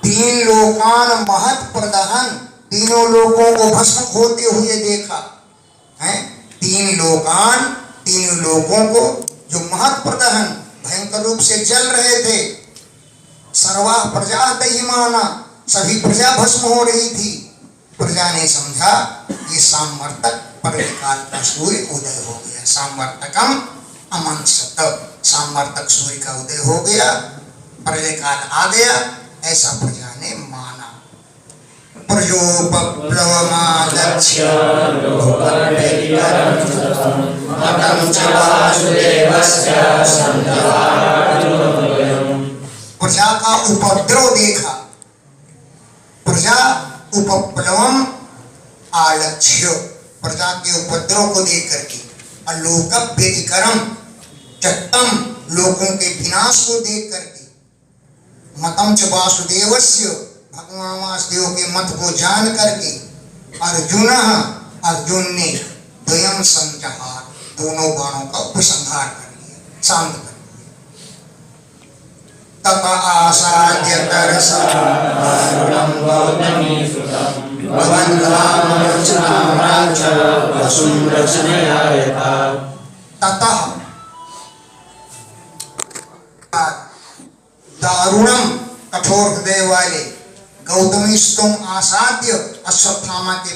B: तीन लोकान महत् प्रदहन तीनों लोगों को भस्म होते हुए देखा है। तीन लोगों को जो महत् प्रदहन भयंकर रूप से जल रहे थे। सर्वा प्रजा दहिमाना सभी प्रजा भस्म हो रही थी। प्रजा ने समझा ये सामवर्तक प्रलय काल का सूर्य उदय हो गया। सामवर्तकम अमंसत सामवर्तक सूर्य का उदय हो गया प्रलय काल आ गया ऐसा प्रजा ने माना। प्रजोपप्लवमालक्ष्य प्रजा का उपद्रव देखा। प्रजा उपप्लवम आलक्ष्य प्रजा के उपद्रव को देख करके अलोक व्यतिकरम चट्टम लोगों के विनाश को देख करके मतम च वासुदेवस्य भगवान वासुदेव के मत को जान करके अर्जुन ने द्वयम संजहार दोनों बाणों का उपसंहार कर लिया शांत कर लिया। तप आसाद्य तरसा ततः दारुणम कठोर हृदय वाले गौतमी स्तुम आसाद्य अश्वत्थामा के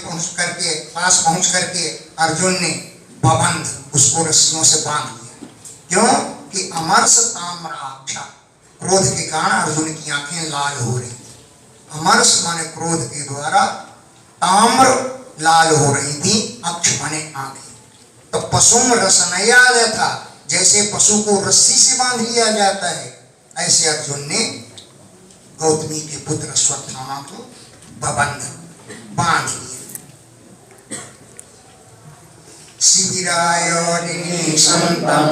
B: पास पहुंच करके अर्जुन ने बबंध उसको रस्सियों से बांध दिया। क्यों कि अमरस ताम्र आक्षा क्रोध के कारण अर्जुन की आंखें लाल हो रही थी। अमरस माने क्रोध के द्वारा ताम्र लाल हो रही थी। अक्ष माने आंखें तो पशुम रसनयाद था, जैसे पशु को रस्सी से बांध लिया जाता है, ऐसे अर्जुन ने गौतमी के पुत्र अश्वत्थामा को बांध लिया। शिविराय निनीशन्तं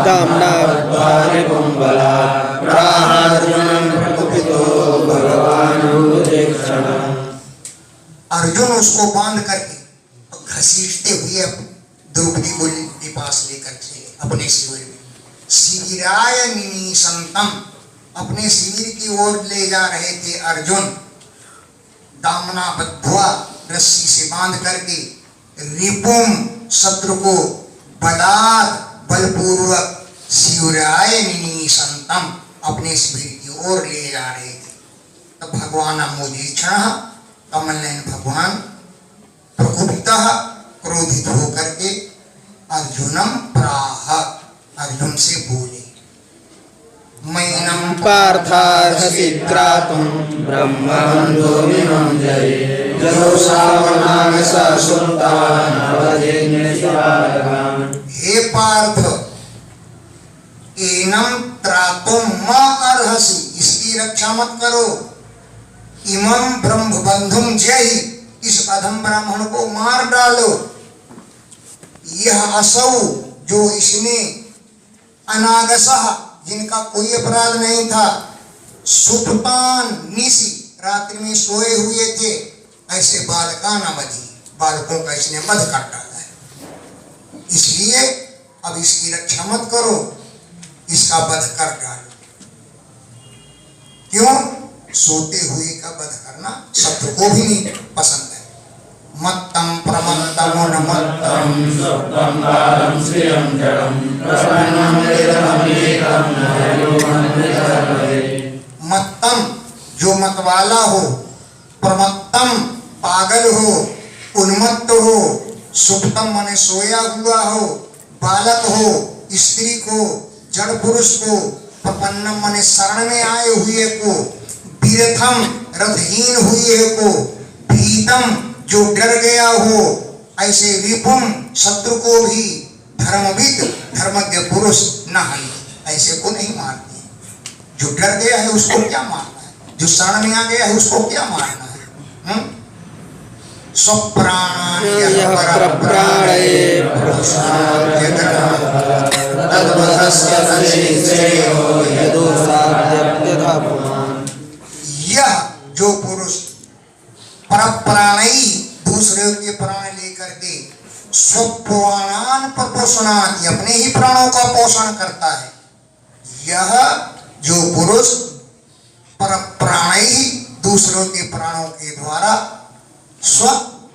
C: कामनाद्वारिपुं बलात् प्राहार्जुनं प्रकुपितो भगवानुदेक्षणम्।
B: अर्जुन उसको बांध करके घसीटते हुए द्रौपदी को के पास लेकर चले अपने शिविर में। शिविराय निनीशन्तं, अपने शिविर की ओर ले जा रहे थे अर्जुन। दामना बद्ध्वा, रस्सी से बांध करके, रिपुम, शत्रु को, बलात्, बलपूर्वक, शिविराय निनीशन्तं, अपने शिविर की ओर ले जा रहे थे। तब भगवान अमुदीक्षण, कमलनयन भगवान प्रकुपितः, क्रोधित होकर के अर्जुनम प्राह, अर्जुन से बोले, मैनम
C: पार्थार्हसि त्रातुं ब्रह्मबन्धुमिमं जये जरोषावमानसा सुल्तान् नवदेन्यशिवारकान्।
B: हे पार्थ, एनम त्रातुम मा अर्हसि, इसकी रक्षा मत करो। इमं ब्रह्म बंधुम जय, इस अधम ब्राह्मण को मार डालो। यह असौ, जो इसने, अनागसः, जिनका कोई अपराध नहीं था, सुप्तान निशि, रात्रि में सोए हुए थे, ऐसे बालकान अवधि, बालकों का इसने वध कर डाला है। इसलिए अब इसकी रक्षा मत करो, इसका वध कर डालो। क्यों? सोते हुए का वध करना शत्रु को भी नहीं पसंद है। मत्तम प्रमत्तम उन्मत्तम
C: सुप्तं बालं श्रियं जडं प्रसन्नं निरहमेकं नयोमन्वितर्पये।
B: मत्तम, जो मतवाला हो, प्रमत्तम, पागल हो, उन्मत्त हो, सुप्तम माने सोया हुआ हो, बालक हो, स्त्री को, जड़ पुरुष को, प्रपन्नम माने शरण में आए हुए को, विरथम, रथहीन हुए को, भीतम, जो डर गया हो, ऐसे रिपुम, शत्रु को भी, धर्मविद, धर्मज्ञ पुरुष न हनि, ऐसे को नहीं मारते। जो डर गया है उसको क्या मारना है, जो शरण में आ गया है उसको क्या मारना है। स्वप्राणानि यः परप्राणये
C: तद्वधस्य श्रेयो यदुसाध्यप्यथा पुमान्।
B: यह जो पुरुष परप्राणई, दूसरे के प्राण लेकर के, स्वप्राणान प्रपोषणात्, अपने ही प्राणों का पोषण करता है। यह जो पुरुष परप्राणई, दूसरों के प्राणों के द्वारा, स्व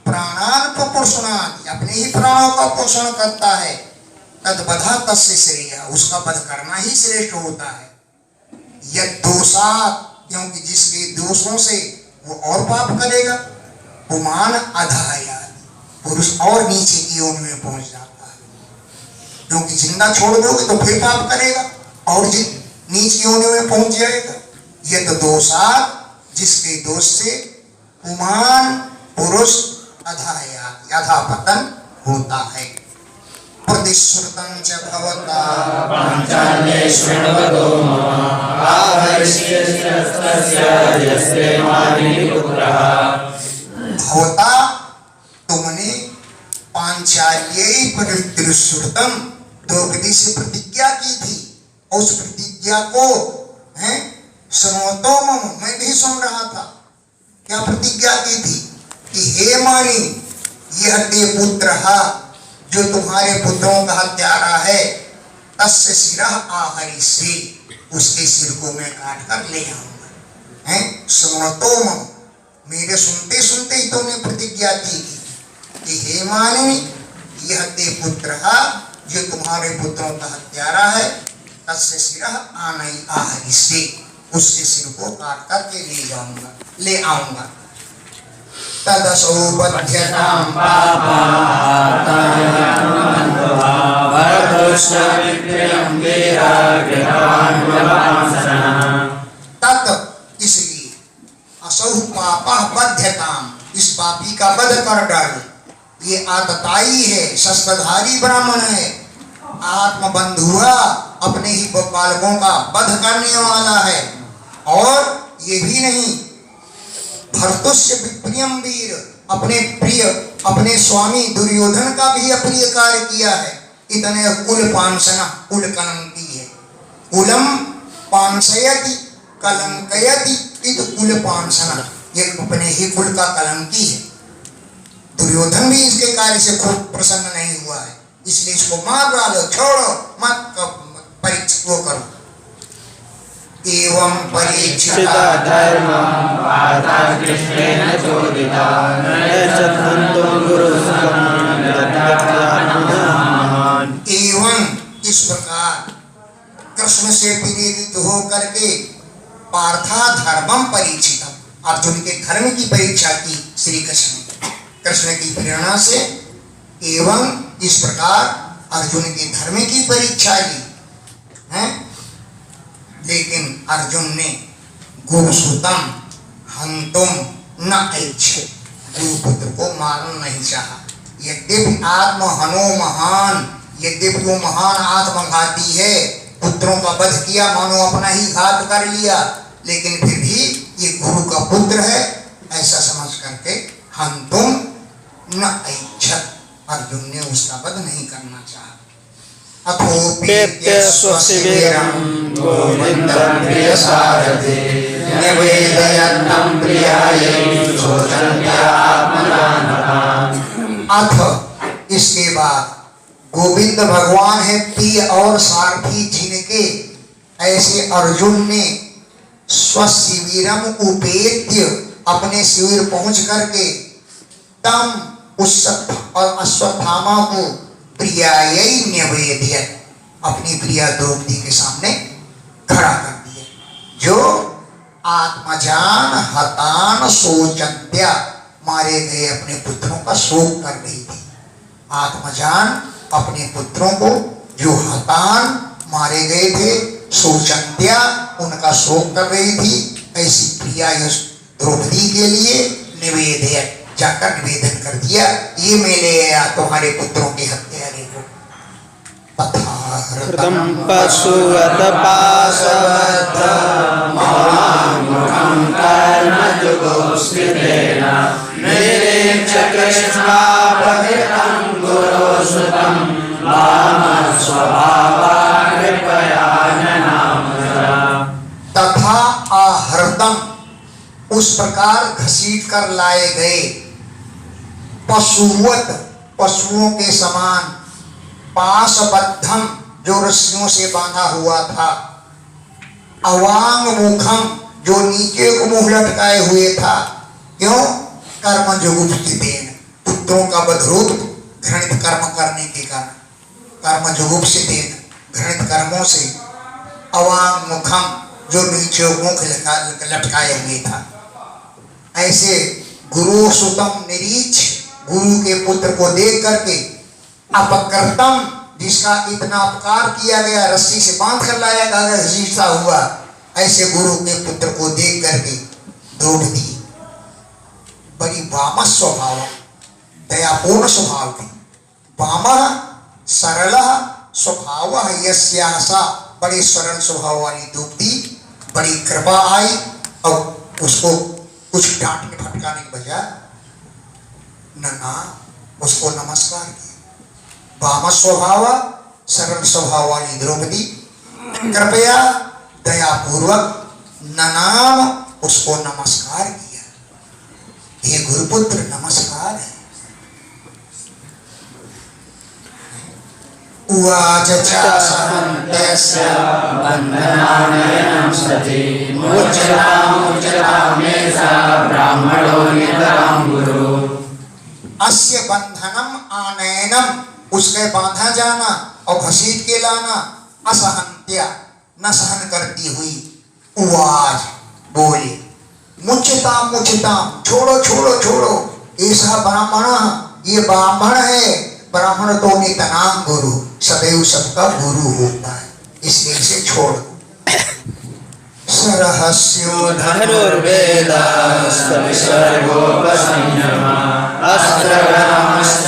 B: प्राणान प्रपोषणात्, अपने ही प्राणों का पोषण करता है, तद्वधा तस्य श्रेय, उसका वध करना ही श्रेष्ठ होता है। यद दोषात्, क्योंकि जिसके दोषों से वो और पाप करेगा, पुमान अधायात्, पुरुष और नीचे की योनि में पहुंच जाता है। क्योंकि जिंदा छोड़ दोगे तो फिर पाप करेगा और नीच योनि में पहुंच जाएगा। यद दोषात्, जिसके दोष से, पुमान, पुरुष, अधायात्, अधापतन होता है। प्रतिश्रुतं च भवता
C: पाञ्चान्ये शृण्वतो मम आहर्ष्यस्तस्य यस्ते मानिपुत्रः।
B: भवता, तुमने, पांचाल्यै प्रतिश्रुतम, द्रौपदी से प्रतिज्ञा की थी, उस प्रतिज्ञा को हैं श्रृणवतो मम, मैं भी सुन रहा था। क्या प्रतिज्ञा की थी कि हे मानी, यह ते पुत्रः, जो तुम्हारे पुत्रों का हत्यारा है, तस्य शिरः आहरिष्ये, उसके सिर को मैं काट कर ले आऊंगा। हैं श्रृणवतो मम, मेरे सुनते सुनते ही तुमने प्रतिज्ञा की कि हे मानी, यह ते पुत्रः, जो तुम्हारे पुत्रों का हत्यारा है, तस्य शिरः आहरिष्ये, उसके सिर को काट करके ले आऊंगा। तदसौ बध्यतां तत्, इसलिए असौ पापः बध्यतां, इस पापी का वध कर डालो, ये आतताई है, शस्त्रधारी ब्राह्मण है, आत्मबंधुआ, अपने ही बालकों का वध करने वाला है। और ये भी नहीं, भर्तुष्य विप्रियम वीर, अपने प्रिय अपने स्वामी दुर्योधन का भी अप्रिय कार्य किया है। इतने कुल पांसना, कुल कलंकी है। कुलम पांसयति कलंकयति इत कुल पांसना, ये अपने ही कुल का कलंकी है। दुर्योधन भी इसके कार्य से खूब प्रसन्न नहीं हुआ है, इसलिए इसको मार डालो, छोड़ो मत, परीक्षित वो करो। एवं परीक्षिता
C: धर्मं वार्ता कृष्णेन चोदिता नैषधन्तं गुरुसुतं यद्यज्ञानमहान्।
B: एवं इस प्रकार कृष्ण से प्रेरित हो करके पार्था धर्मम परीक्षितम, अर्जुन के धर्म की परीक्षा की श्री कृष्ण ने, कृष्ण की प्रेरणा से। एवं इस प्रकार अर्जुन के धर्म की परीक्षा ली है। लेकिन अर्जुन ने गुरुसुतम हंतुम न ऐच्छे, गुरुपुत्र को मारना नहीं चाहा। यद्यपि आत्म हनो महान, यद्यपि वो महान आत्मघाती है, पुत्रों का वध किया, मानो अपना ही घात कर लिया, लेकिन फिर भी ये गुरु का पुत्र है ऐसा समझ करके हंतुम न ऐच्छत, अर्जुन ने उसका वध नहीं करना चाहा।
C: अथोपेत्य स्वशिबिरं गोविन्दं प्रियसारथे निवेदयन्तं प्रियायै शोचन्त्यात्मजानताम्।
B: अथ इसके बाद गोविंद भगवान है प्रिय और सारथी जिनके, ऐसे अर्जुन ने स्वशिविरम उपेत्य, अपने शिविर पहुंच करके, तम उस और अश्वत्थामा को प्रियायै निवेद्य, अपनी प्रिया द्रौपदी के सामने खड़ा कर दिया, जो आत्मजान हतान शोचन्त्या, मारे गए अपने पुत्रों का शोक कर रही थी। आत्मजान अपने पुत्रों को जो हतान मारे गए थे, शोचन्त्या उनका शोक कर रही थी, ऐसी प्रिया द्रौपदी के लिए निवेद्य, जाकर निवेदन कर दिया, ये मैं ले आया तुम्हारे पुत्रों की हत्यारे को।
C: हृदं पशुवत पाशवद्ध महामुखं कर्मजुगुप्सितेन निरीक्ष्य कृष्णापहृतं गुरुसुतं वामस्वभावा कृपया ननामसा।
B: तथा आहृतम, उस प्रकार घसीट कर लाए गए, पशुवत, पशुओं के समान, पाशबद्धम, जो रस्सियों से बांधा हुआ था, अवांग मुखम, जो नीचे को मुंह लटकाए हुए था। क्यों? कर्म जुगुप्सितेन, पुत्रों का बधरूप घृणित कर्म करने के कारण, कर्म जुगुप्सितेन, घृणित कर्मों से, अवांग मुखम, जो नीचे मुख लटकाए हुए था। ऐसे गुरु सुतम निरीक्ष, गुरु के पुत्र को देख करके, अपकृतम, जिसका इतना अपकार किया गया, रस्सी से बांध कर लाया गया, घसीटा हुआ, ऐसे गुरु के पुत्र को देख करके द्रौपदी बड़ी वाम स्वभाव, दयापूर्ण स्वभाव थी। वाम सरल स्वभाव यस्याः सा, बड़ी सरल स्वभाव वाली द्रौपदी, बड़ी कृपा आई और उसको कुछ डांटने फटकाने के बजाय नना उसको नमस्कार किया। वाम स्वभाव सरल स्वभाव वाली द्रौपदी कृपया दयापूर्वक ननाम, उसको नमस्कार किया। ये गुरुपुत्र नमस्कार है। उवाच
C: चाहन्त्यस्य बन्धनानयनं सति मुच्यतामेषा ब्राह्मणो नितरां गुरु।
B: अस्य बंधनम आनयनम, उसके बांधा जाना और घसीट के लाना, असहन्त्या, न सहन करती हुई, उवाच, बोले, मुच्यताम मुच्यताम, छोड़ो छोड़ो छोड़ो, ऐसा ब्राह्मण, ये ब्राह्मण है, ब्राह्मण तो नितनाम गुरु, सदैव सबका गुरु होता है, इसलिए इसे छोड़। सरहस्यो
C: धनुर्वेदः विसर्गोपसंयमः अस्त्रग्रहणश्च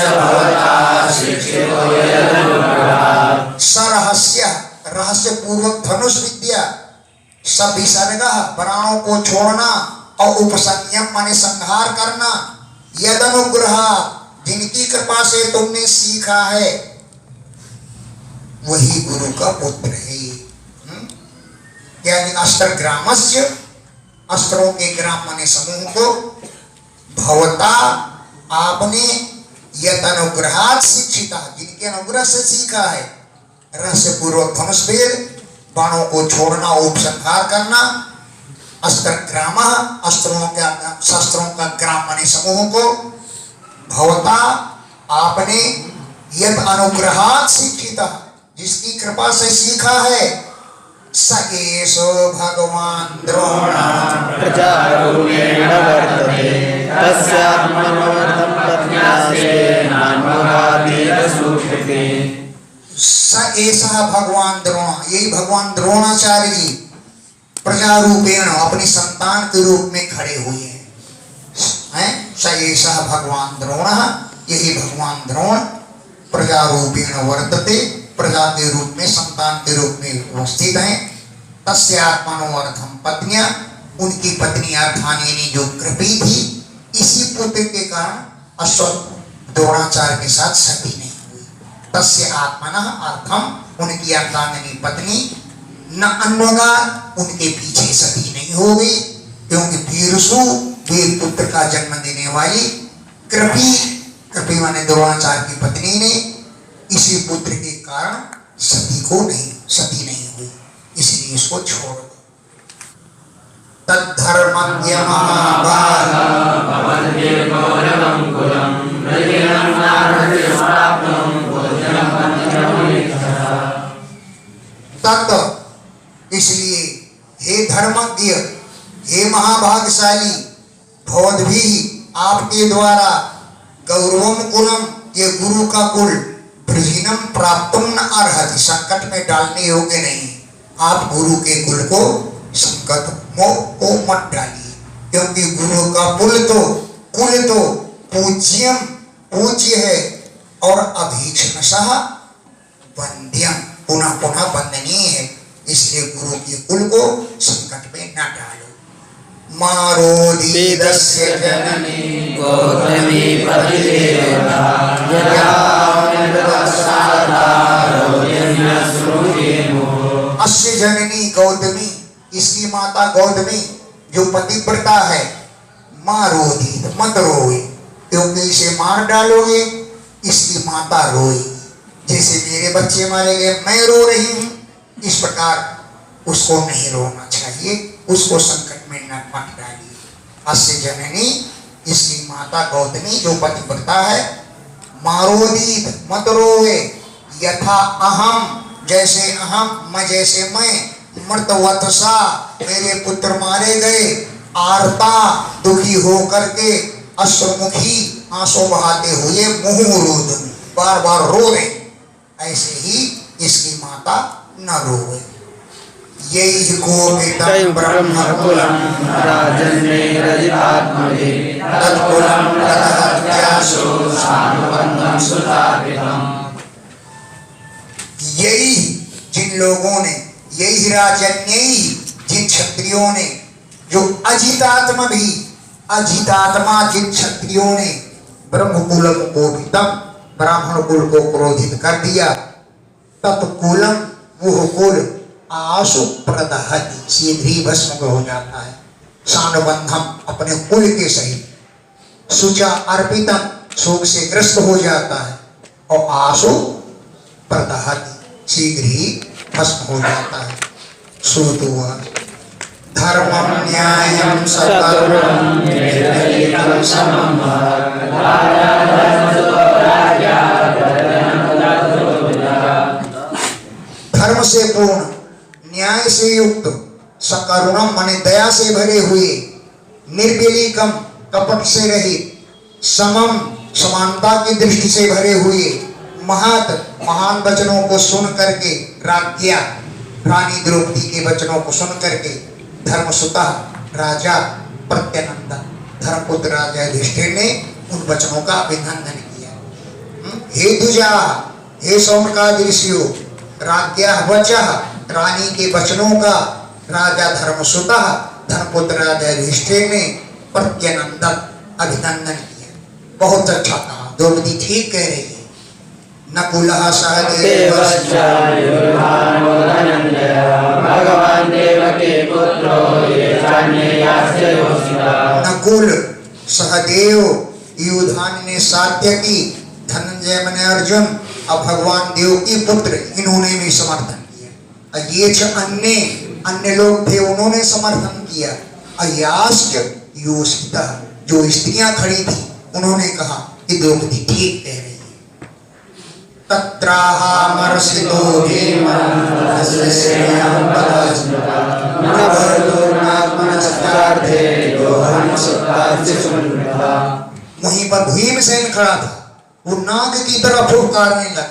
A: को छोड़ना और उपसंयम माने संहार करना। यद अनुग्रह जिनकी कृपा से तुमने सीखा है वही गुरु का पुत्र है। यानी अस्त्र ग्रामस्य, अस्त्रों के ग्राम माने समूह को, भवता आपने यद अनुग्रहात शिक्षिता जिनके अनुग्रह से सीखा है, रस पूर्वक धनुष भेद, बाणों को छोड़ना, उपसंहार करना। अस्त्र ग्राम, अस्त्रों का शस्त्रों का ग्राम माने समूह को, भवता आपने यद अनुग्रहात शिक्षिता जिसकी कृपा से सीखा है, स एष भगवान द्रोण
C: प्रजारूपेण वर्तते तस्यात्मनोऽर्थं पत्न्यास्ते नान्वगादीरसूक्ते।
A: स एषः भगवान द्रोण, यही भगवान द्रोणाचार्य जी प्रजारूपेण अपनी संतान के रूप में खड़े हुए हैं। स एषः भगवान द्रोण, यही भगवान द्रोण प्रजारूपेण वर्तते, प्रजा के रूप में, संतान के रूप में उपस्थित हैं। तस्यात्मनोऽर्थं पत्नियां, उनकी पत्नी अर्थानी जो कृपी थी, इसी पुत्र के कारण अश्वत्थ द्रोणाचार्य के साथ सती नहीं हुई। तस्य आत्मनः अर्थम, उनकी अर्धांगिनी पत्नी, न अन्वगा, उनके पीछे सती नहीं हो गई, क्योंकि वीरसु वीर पुत्र का जन्म देने वाली कृपी, कृपी माने द्रोणाचार्य की पत्नी ने इसी पुत्र के कारण सती नहीं हुई, इसलिए इसको छोड़ दो। तद्धर्मज्ञ महाभाग तत्, इसलिए हे धर्मज्ञ, हे महाभागशाली, भवद्भी आपके द्वारा गौरवम कुलम, ये गुरु का कुल, प्रजीनम प्राप्तुम न अर्हति, संकट में डालने योग्य नहीं। आप गुरु के कुल को संकट को मत डालिए, क्योंकि गुरु का कुल तो पूज्यम, पूज्य है, और अभीक्ष्णशः वंद्यम, पुनः पुनः वंदनीय है, इसलिए गुरु के कुल को संकट में न डालो। मारोदीदस्य जननी
C: गौतमी पतिदेवता
A: अस्य जननी गौतमी, इसकी माता गौतमी जो पतिव्रता है, मारोदी, मत रोए, क्योंकि इसे मार डालोगे इसकी माता रोएगी। जैसे मेरे बच्चे मारे गए, मैं रो रही हूँ, इस प्रकार उसको नहीं रोना चाहिए, उसको संकट में न मत डालिए। अस्य जननी, इसकी माता गौतमी जो पतिव्रता है, मारोदी, मत रोए, यथा अहम, जैसे अहम, मैं जैसे मैं, मृतवत्सा, मेरे पुत्र मारे गए, आर्ता, दुखी हो करके, अश्रुमुखी, आंसू बहाते हुए, मुहुरुद, बार बार रो रहे, ऐसे ही इसकी माता न रोए। यही गोपितं ब्रह्मकुलं
C: राजन्ये रजितात्मने
A: तत्कुलं प्रदहत्याशु
C: सानुबन्धं सुतापितम्।
A: यही जिन लोगों ने, यही राजन्य, जिन क्षत्रियों ने, जो अजितात्मा भी, अजितात्मा जिन क्षत्रियों ने ब्रह्मकुलम कोपितम, ब्राह्मण कुल को क्रोधित कर दिया, तत्कुलम, वह कुल आशु प्रदहति, शीघ्र ही भस्म हो जाता है, सानुबंधम, अपने कुल के सहित, सुचा अर्पितम, शोक से ग्रस्त हो जाता है, और आशु प्रदहति, शीघ्र ही भस्म हो जाता है। श्रुत्वा धर्मं न्यायं सकरुणं
C: निर्दयितं समं
A: धर्म से पूर्ण, न्याय से युक्त, सकरुणम माने दया से भरे हुए, निर्विलीकम, कपट से रहित, समम, समानता की दृष्टि से भरे हुए, महत, महान वचनों को सुन करके, राज्ञा, रानी द्रौपदी के वचनों को सुन करके, धर्मसुता, राजा प्रत्यनंद, धर्मपुत्र राजा युधिष्ठिर ने उन वचनों का अभिनंदन किया। हे द्विजा, हे सौम्यकादि ऋषियों, राज्ञा वचः, रानी के वचनों का, राजा धर्मसुता, धनपुत्र युधिष्ठिर ने प्रत्यनंदन अभिनंदन किया। बहुत अच्छा कहा, द्रौपदी ठीक कह रही है। नकुलः सहदेवश्च
C: भगवान देवकी पुत्रो ये चान्ययास्य योषितः।
A: नकुल सहदेव युधान ने सात्यकी, धनंजय मने अर्जुन और भगवान देव की पुत्र, इन्होंने भी समर्थन किया। और ये जो अन्य लोग थे उन्होंने समर्थन किया। अयाश्च योषिता, जो स्त्रियां खड़ी थी उन्होंने कहा कि द्रौपदी ठीक कह रही है। तत्राहामर्षितो भीमः वहीं पर भीमसेन खड़ा था, वो नाग की तरह फुफकारने लगा।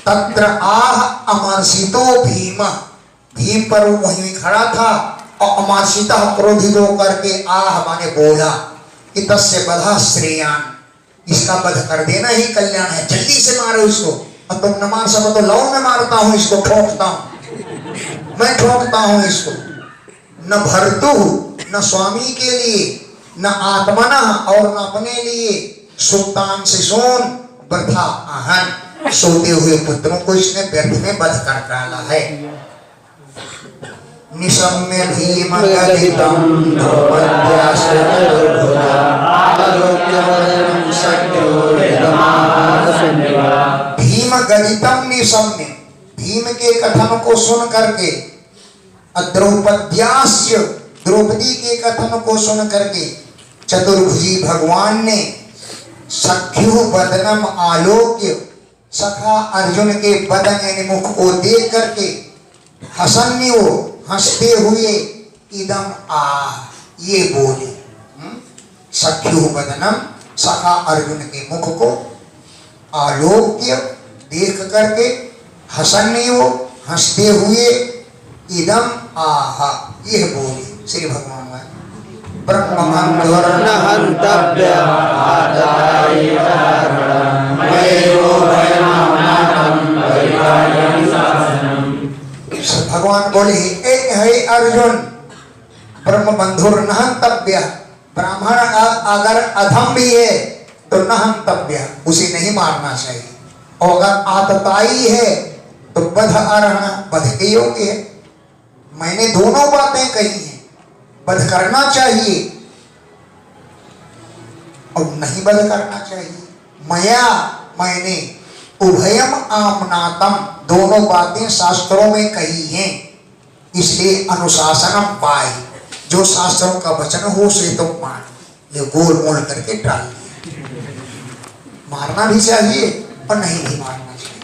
A: तत्र आह अमर्षितो भीम, भीम पर वो वहीं खड़ा था और अमर्षिता क्रोधित होकर के आह माने बोला कि तस्य बधा श्रेयान, इसका वध कर देना ही कल्याण है, जल्दी से मारो इसको। और तुम न मार सको तो लो मैं मारता हूं इसको, ठोकता हूं, मैं ठोकता हूं इसको। न भर्तु, न स्वामी के लिए, न आत्मना और न अपने लिए, सुल्तान से सोन वृथा आहन, सोते हुए पुत्रों को इसने व्यर्थ में वध कर डाला है। निशम्य भीम गदितं भीम गदितं निशम्य, भीम के कथन को सुन करके, द्रौपद्यास्य, द्रौपदी के कथन को सुन करके चतुर्भुजी भगवान ने सख्यु बदनम आलोक्य, सखा अर्जुन के बदन यानी मुख को देख करके हसन्यो, हंसते हुए, इदम आह, ये बोले। सख्यु बदनम, सखा अर्जुन के मुख को आलोक्य देख करके, हसन्यो, हंसते हुए, इदम आह, ये बोले श्री भगवान। ब्रह्ममंडोर्ण
C: हंतव्य
A: भगवान बोले हे अर्जुन, ब्रह्म बंधुर न हंतव्य, ब्राह्मण अगर अधम भी है तो न हंतव्य, उसे नहीं मारना चाहिए। और अगर आतताई है तो बध अरहण, बध के योग्य है। मैंने दोनों बातें कही हैं, बध करना चाहिए और नहीं बध करना चाहिए। मया, मैंने, उभयम आमनातम, दोनों बातें शास्त्रों में कही हैं, इसलिए अनुशासनम पाए, जो शास्त्रों का वचन हो उसे तो मान ले, गोल मोल करके टाल दिया। मारना भी चाहिए और नहीं भी मारना चाहिए।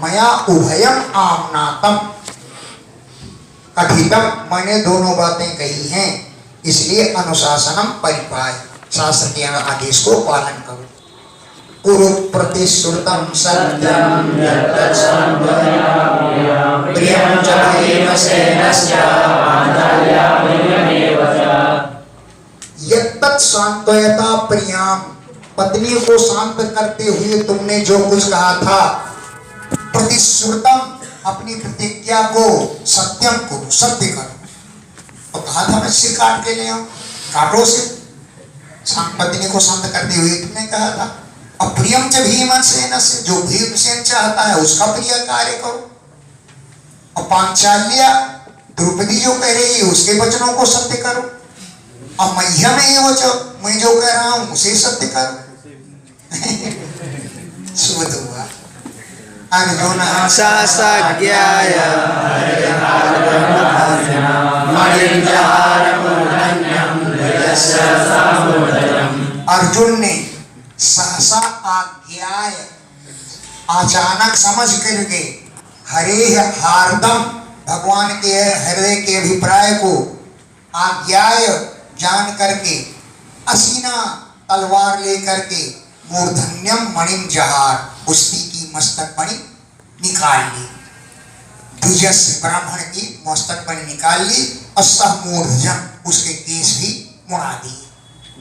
A: मया उभयम आमनातम कथितम, मैंने दोनों बातें कही हैं, इसलिए अनुशासनम परिपाय, शास्त्र के आदेश को पालन करो। कुरु प्रतिश्रुतम सत्यम प्रियं च भीमसेनस्य यत्तत् सांत्वयता प्रियाम, पत्नी को शांत करते हुए तुमने जो कुछ कहा था, प्रतिश्रुतम, अपनी प्रतिज्ञा को, सत्यम को, सत्य करो। और कहा था मैं सिर काट के ले आऊं, काटो से, पत्नी को शांत करते हुए तुमने कहा था। अप्रियम च भीमसेन से, जो भीमसेन चाहता है उसका प्रिय कार्य करो। और पांचाल्या, द्रौपदी जो कह रही है उसके वचनों को सत्य करो। और मह्यम ये वचन, मैं जो कह रहा हूं उसे सत्य करो। शुभ हुआ। अर्जुन
C: सासाज्ञाय
A: अर्जुन ने सहसा आज्ञाय, अचानक समझ करके, हरे हार्दम, भगवान के हृदय के अभिप्राय को आज्ञाय जान करके, असीना, तलवार लेकर के, मूर्धन्यम मणिम जहार, उसी की मस्तक मणि निकाल ली। द्विजस ब्राह्मण की मस्तक मणि निकाल ली और सह मूर्धजम, उसके केस भी मुड़ा दिए,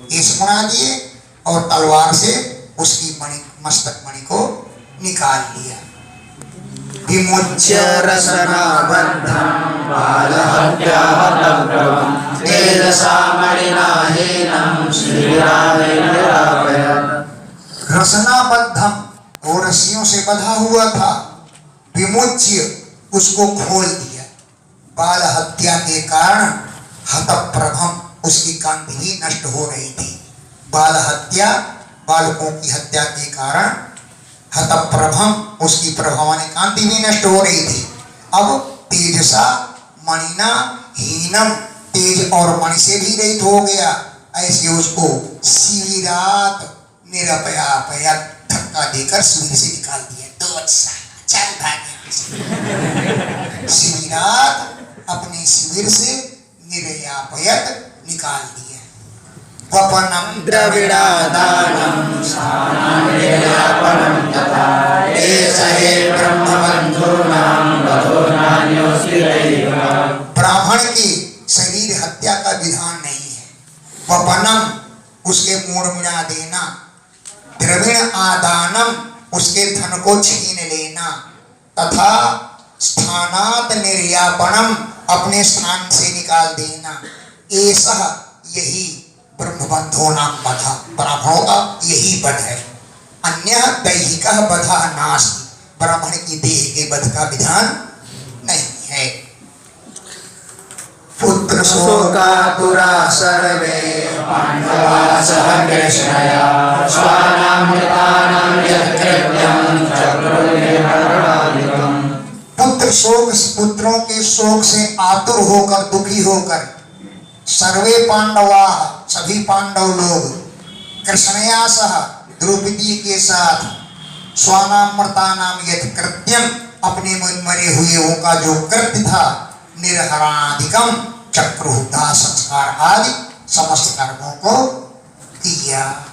A: केस मुड़ा दिए और तलवार से उसकी मणि, मस्तक मणि को निकाल लिया।
B: विमुच्य
C: रसनाबद्धं बालहत्याहतं प्रभं तेजसा मणिनाहीनं श्रीरामेण निरापयत्।
B: रसनाबद्धम, वो रस्सियों से बंधा हुआ था। विमुच्य, उसको खोल दिया। बाल हत्या के कारण हतप्रभम, उसकी कांति भी नष्ट हो रही थी। बाल हत्या, बालकों की हत्या के कारण हतप्रभम, उसकी प्रभावान कांति भी नष्ट हो रही थी। अब तेजसा मणिना हीनम, तेज और मणि से भी रहित हो गया। ऐसे उसको शिविरात निरपयापया, धक्का देकर शिविर से निकाल दिया। दो अच्छा चल भाग। शिविरात, अपने शिविर से निरयापयत, निकाल दिया। वपनम
C: द्रविड़ादानं स्थानं निर्यापनं तथा एष हि ब्रह्मबन्धूनां वधूनान्योऽस्ति दैवः।
B: ब्राह्मण की शरीर हत्या का विधान नहीं है। वपनम, उसके मूड़ मिला देना। द्रविण आदानम, उसके धन को छीन लेना। तथा स्थानात निर्यापणम, अपने स्थान से निकाल देना। ऐसा, यही ब्रह्मबंधो नाम बधा, ब्राह्मणों का यही वध है। अन्य दैहिक बधा नास्ति, ब्राह्मण की देह के वध का विधान नहीं है। पुत्र
C: शोकातुरा सर्वे पाण्डवाः सह कृष्णया स्वानां मृतानां यत्कृत्यं चक्रुर्ये मरणाधिकम्।
B: पुत्र शोक, पुत्रों के शोक से आतुर होकर, दुखी होकर, सर्वे पांडवा, सभी पांडव लोग, कृष्णया सह, द्रौपदी के साथ, स्वानाम मृतानाम यत् कृत्यम, अपने मरे हुए का जो कृत्य था, निर्हरणाधिकम चक्रु, दाह संस्कार आदि समस्त कर्मों को किया।